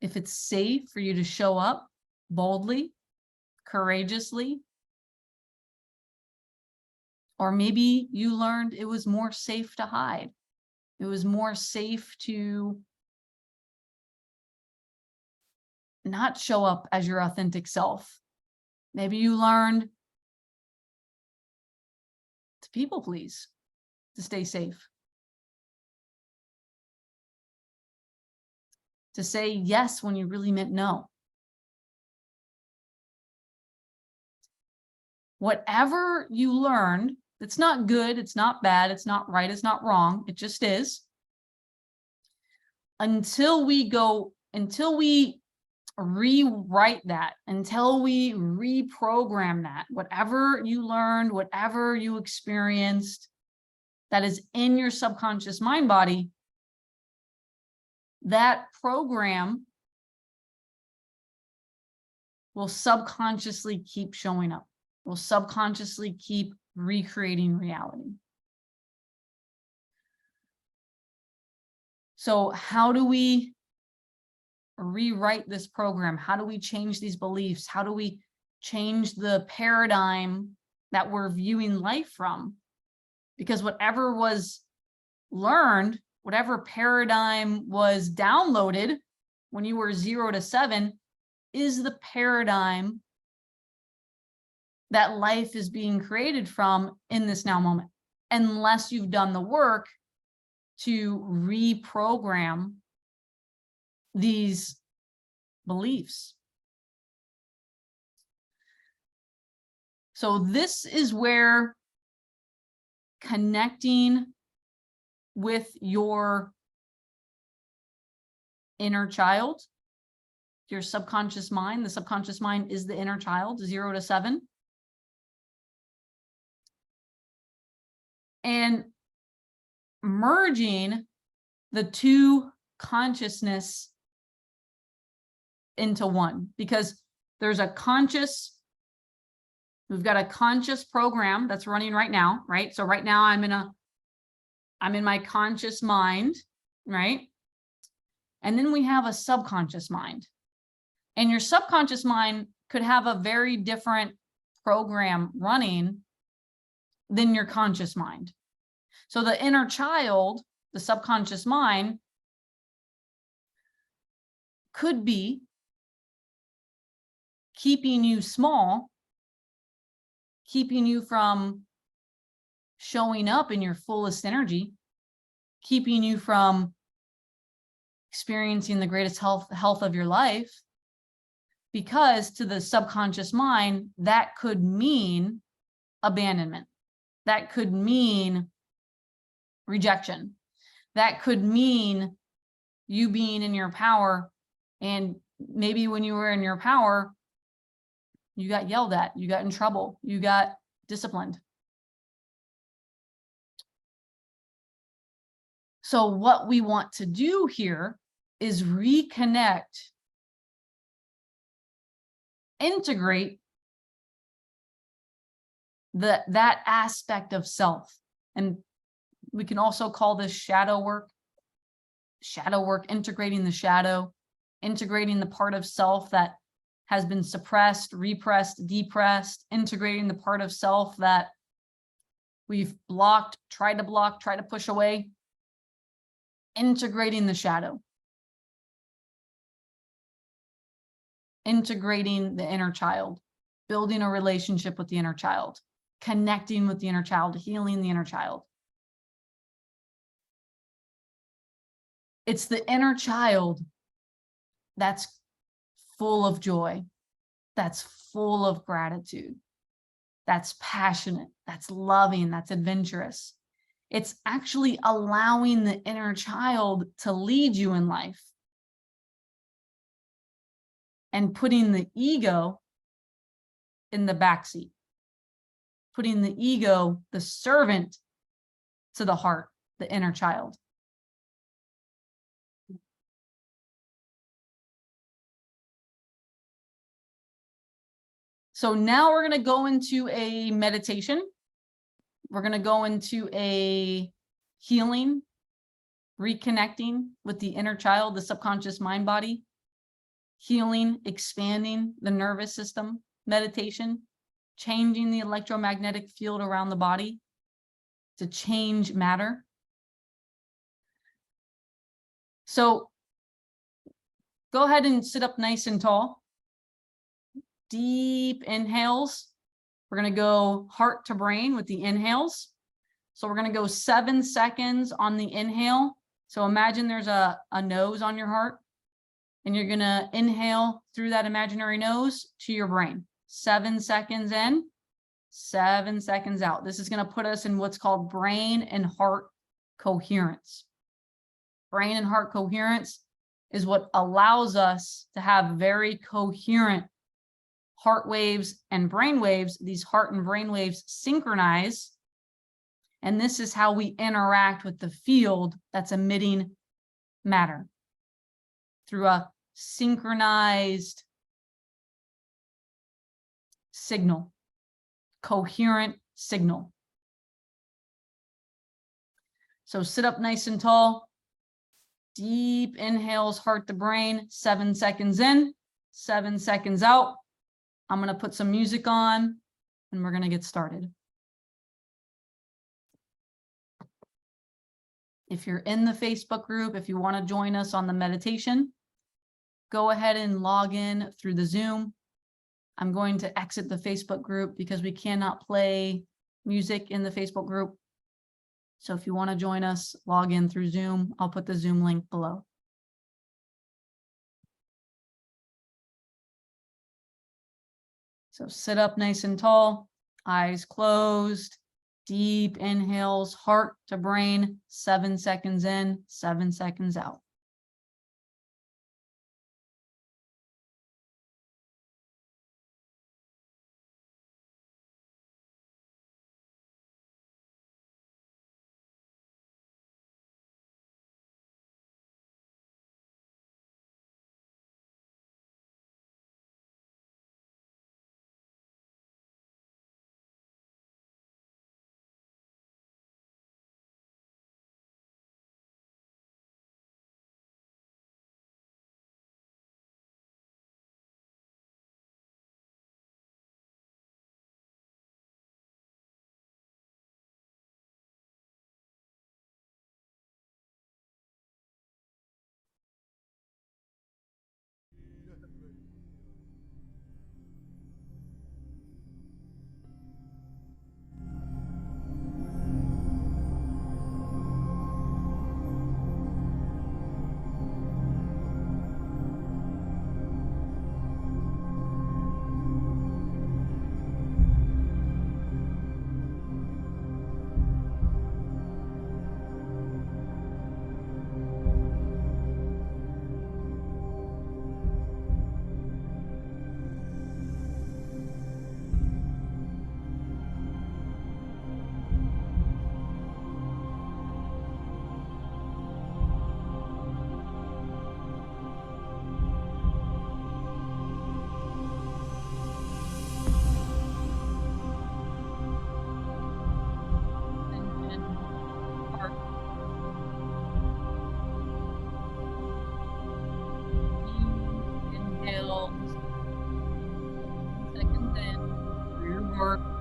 If it's safe for you to show up boldly, courageously, or maybe you learned it was more safe to hide. It was more safe to not show up as your authentic self. Maybe you learned to people please, to stay safe. To say yes when you really meant no. Whatever you learned, it's not good, it's not bad, it's not right, it's not wrong, it just is. Until we rewrite that, until we reprogram that, whatever you learned, whatever you experienced that is in your subconscious mind body, that program will subconsciously keep showing up, will subconsciously keep recreating reality. So how do we rewrite this program? How do we change these beliefs? How do we change the paradigm that we're viewing life from? Because whatever was learned, whatever paradigm was downloaded when you were 0 to 7 is the paradigm that life is being created from in this now moment, unless you've done the work to reprogram these beliefs. So this is where connecting with your inner child, your subconscious mind, the subconscious mind is the inner child, 0 to 7. And merging the two consciousness into one, because there's a conscious, we've got a conscious program that's running right now, right? So right now I'm in my conscious mind, right? And then we have a subconscious mind. And your subconscious mind could have a very different program running than your conscious mind. So the inner child, the subconscious mind, could be keeping you small, keeping you from showing up in your fullest energy, keeping you from experiencing the greatest health of your life. Because to the subconscious mind, that could mean abandonment. That could mean rejection. That could mean you being in your power. And maybe when you were in your power, you got yelled at, you got in trouble, you got disciplined. So what we want to do here is reconnect, integrate that aspect of self. And we can also call this shadow work, integrating the shadow, integrating the part of self that has been suppressed, repressed, depressed, integrating the part of self that we've blocked, tried to push away, integrating the shadow, integrating the inner child, building a relationship with the inner child, connecting with the inner child, healing the inner child. It's the inner child that's full of joy, that's full of gratitude, that's passionate, that's loving, that's adventurous. It's actually allowing the inner child to lead you in life and putting the ego in the backseat, putting the ego, the servant, to the heart, the inner child. So now we're going to go into a meditation. We're going to go into a healing, reconnecting with the inner child, the subconscious mind body, healing, expanding the nervous system, meditation, changing the electromagnetic field around the body to change matter. So go ahead and sit up nice and tall. Deep inhales. We're going to go heart to brain with the inhales. So we're going to go 7 seconds on the inhale. So imagine there's a nose on your heart, and you're going to inhale through that imaginary nose to your brain. 7 seconds in, 7 seconds out. This is going to put us in what's called brain and heart coherence. Brain and heart coherence is what allows us to have very coherent heart waves and brain waves. These heart and brain waves synchronize. And this is how we interact with the field that's emitting matter, through a synchronized signal, coherent signal. So sit up nice and tall. Deep inhales, heart to brain, 7 seconds in, 7 seconds out. I'm going to put some music on and we're going to get started. If you're in the Facebook group, if you want to join us on the meditation, go ahead and log in through the Zoom. I'm going to exit the Facebook group because we cannot play music in the Facebook group. So if you want to join us, log in through Zoom. I'll put the Zoom link below. So sit up nice and tall, eyes closed, deep inhales, heart to brain, 7 seconds in, 7 seconds out.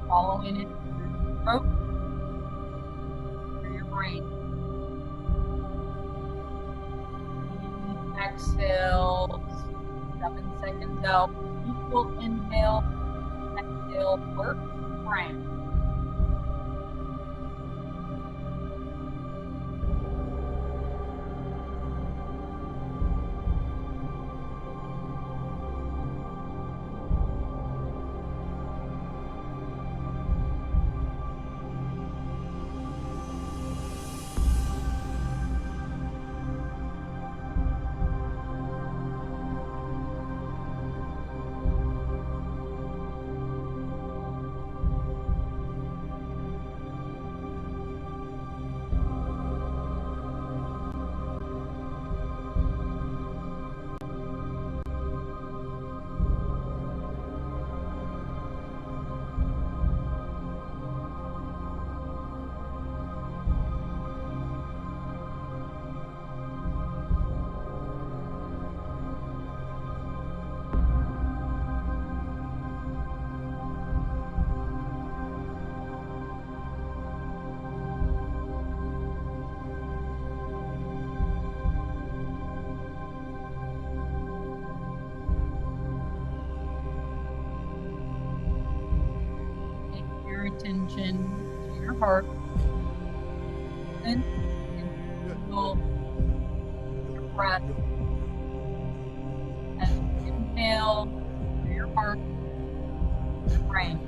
Following it through your throat, through your brain. Exhale, 7 seconds out. Equal inhale, exhale, work, brain. Attention to your heart and feel your breath as you inhale through your heart, your brain.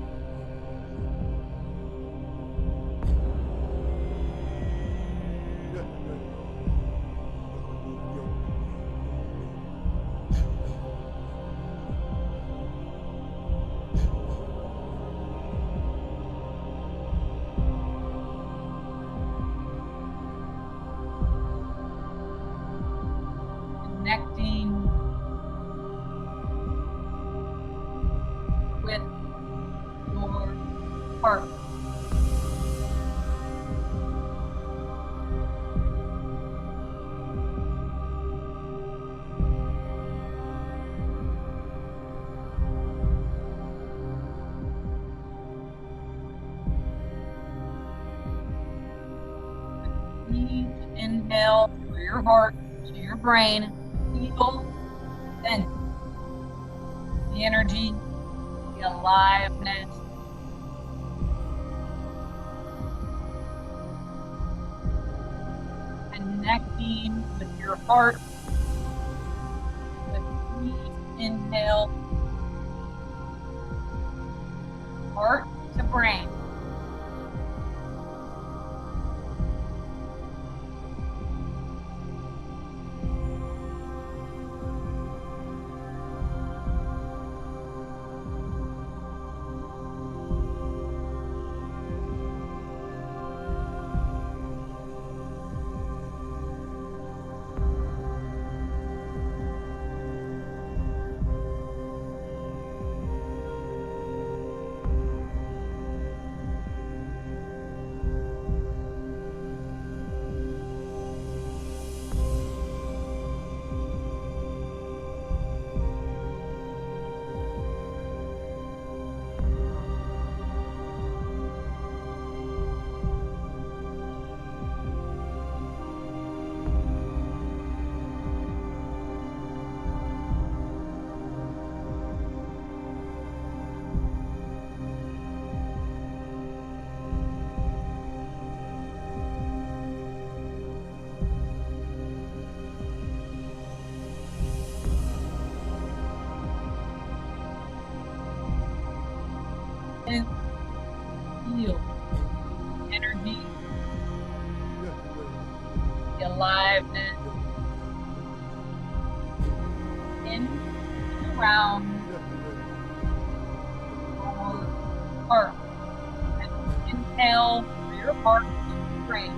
Connecting with your heart. Each inhale through your heart to your brain, feel then the energy, the aliveness, connecting with your heart with each inhale, heart to brain. And feel energy, the aliveness in and around your heart. And inhale through your heart to your brain.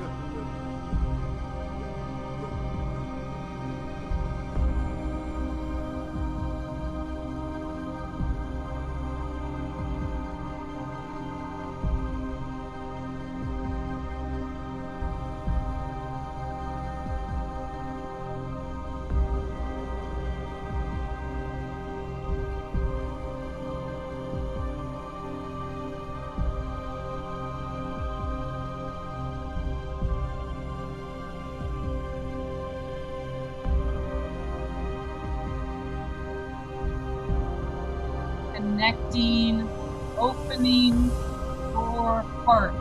connecting, opening your heart.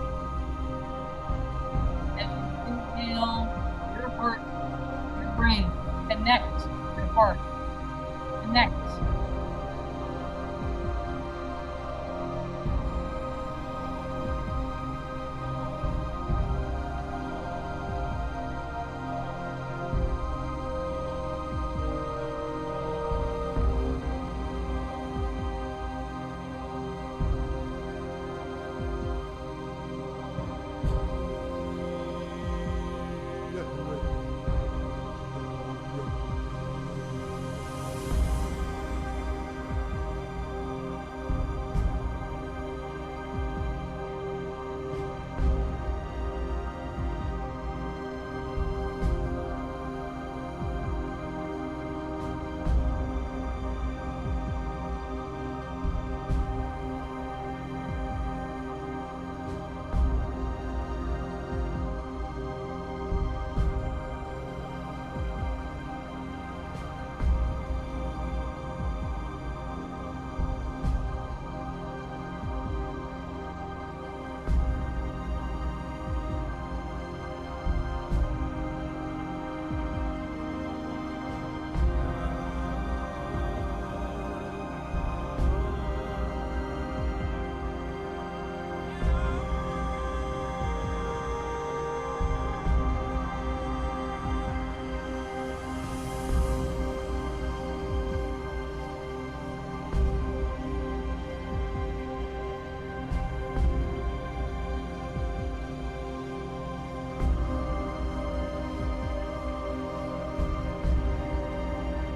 As you inhale your heart, your brain, connect your heart, connect.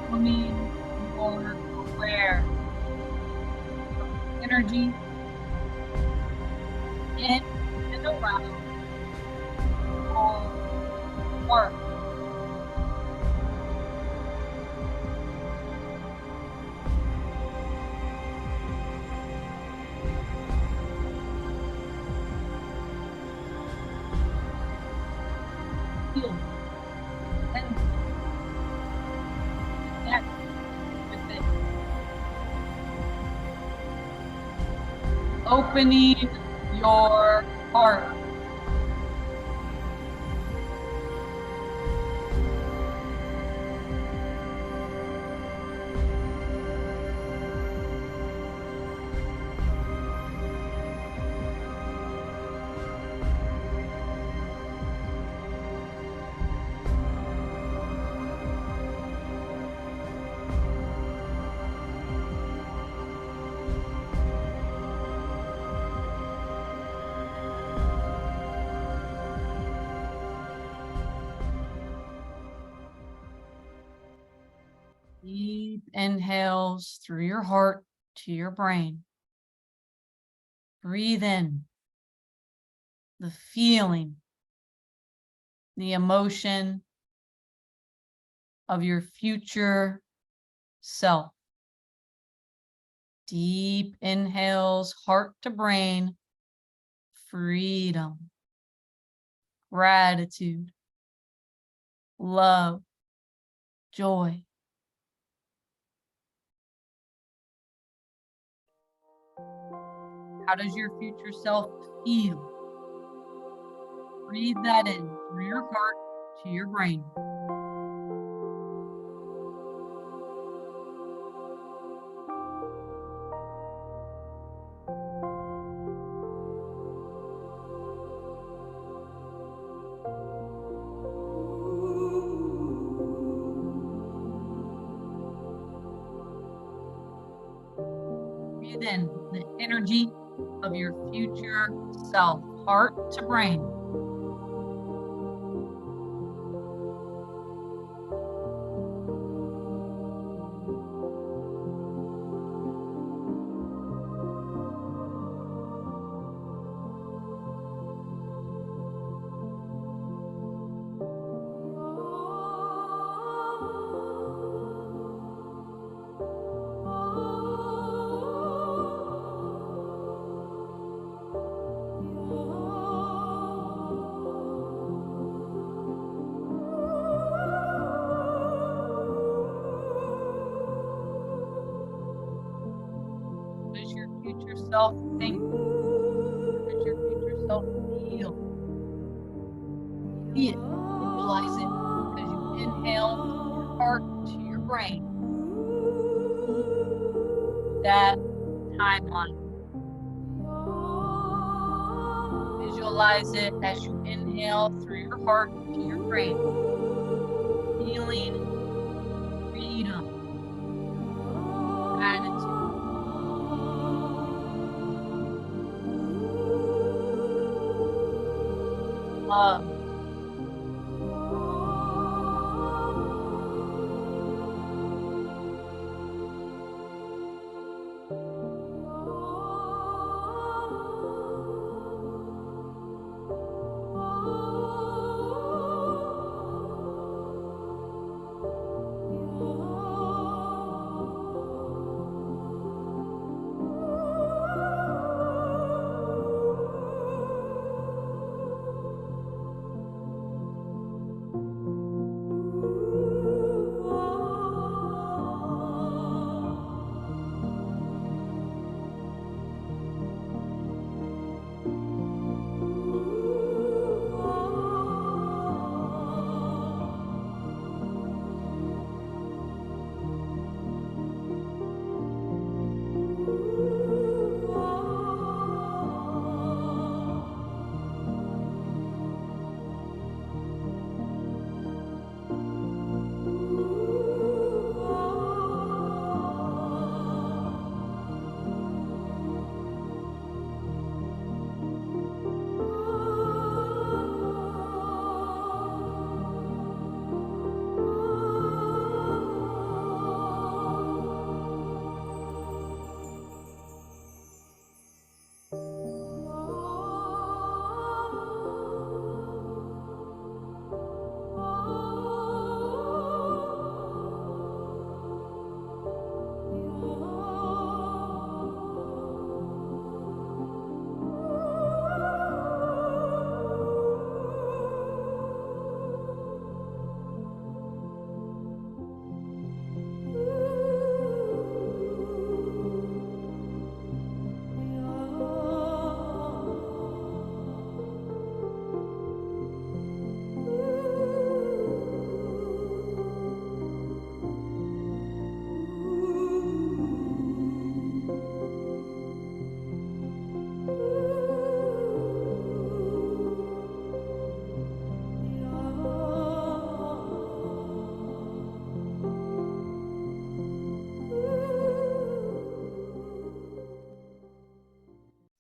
Becoming more aware of energy in and around your heart. Feel and connect with it. Opening your heart. Deep inhales through your heart to your brain. Breathe in the feeling, the emotion of your future self. Deep inhales, heart to brain, freedom, gratitude, love, joy. How does your future self feel? Breathe that in through your heart to your brain. Breathe in the energy of your future self, heart to brain. See it, visualize it as you inhale from your heart to your brain. That timeline. Visualize it as you inhale through your heart to your brain. Feeling freedom, gratitude. Love.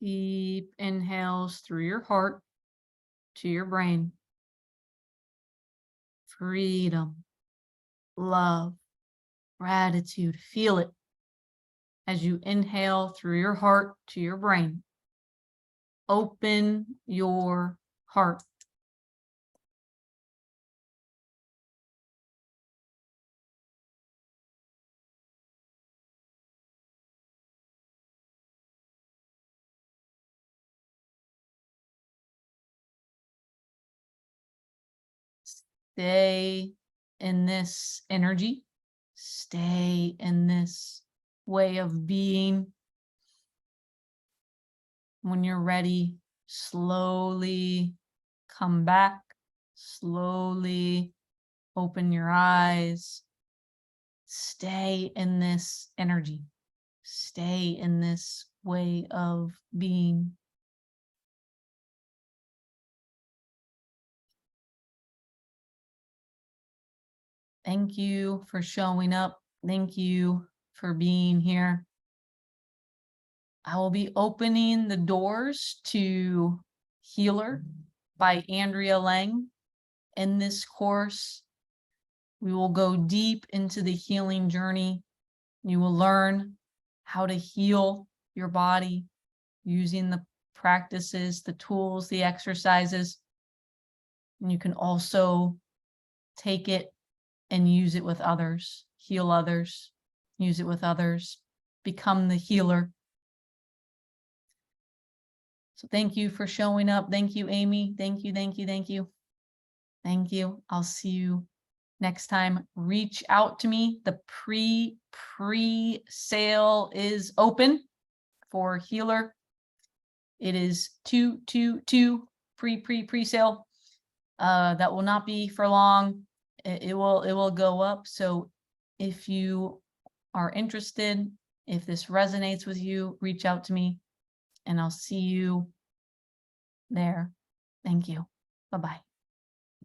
Deep inhales through your heart to your brain. Freedom, love, gratitude. Feel it as you inhale through your heart to your brain. Open your heart. Stay in this energy. Stay in this way of being. When you're ready, slowly come back. Slowly open your eyes. Stay in this energy. Stay in this way of being. Thank you for showing up. Thank you for being here. I will be opening the doors to Healer by Andrea Lang. In this course, we will go deep into the healing journey. You will learn how to heal your body using the practices, the tools, the exercises. And you can also take it and use it with others, heal others, use it with others, become the healer. So thank you for showing up. Thank you, Amy. Thank you, thank you, thank you. Thank you. I'll see you next time. Reach out to me. The pre-sale is open for Healer. It is 222 pre-sale. That will not be for long. It will go up. So if you are interested, if this resonates with you, reach out to me and I'll see you there. Thank you. Bye-bye.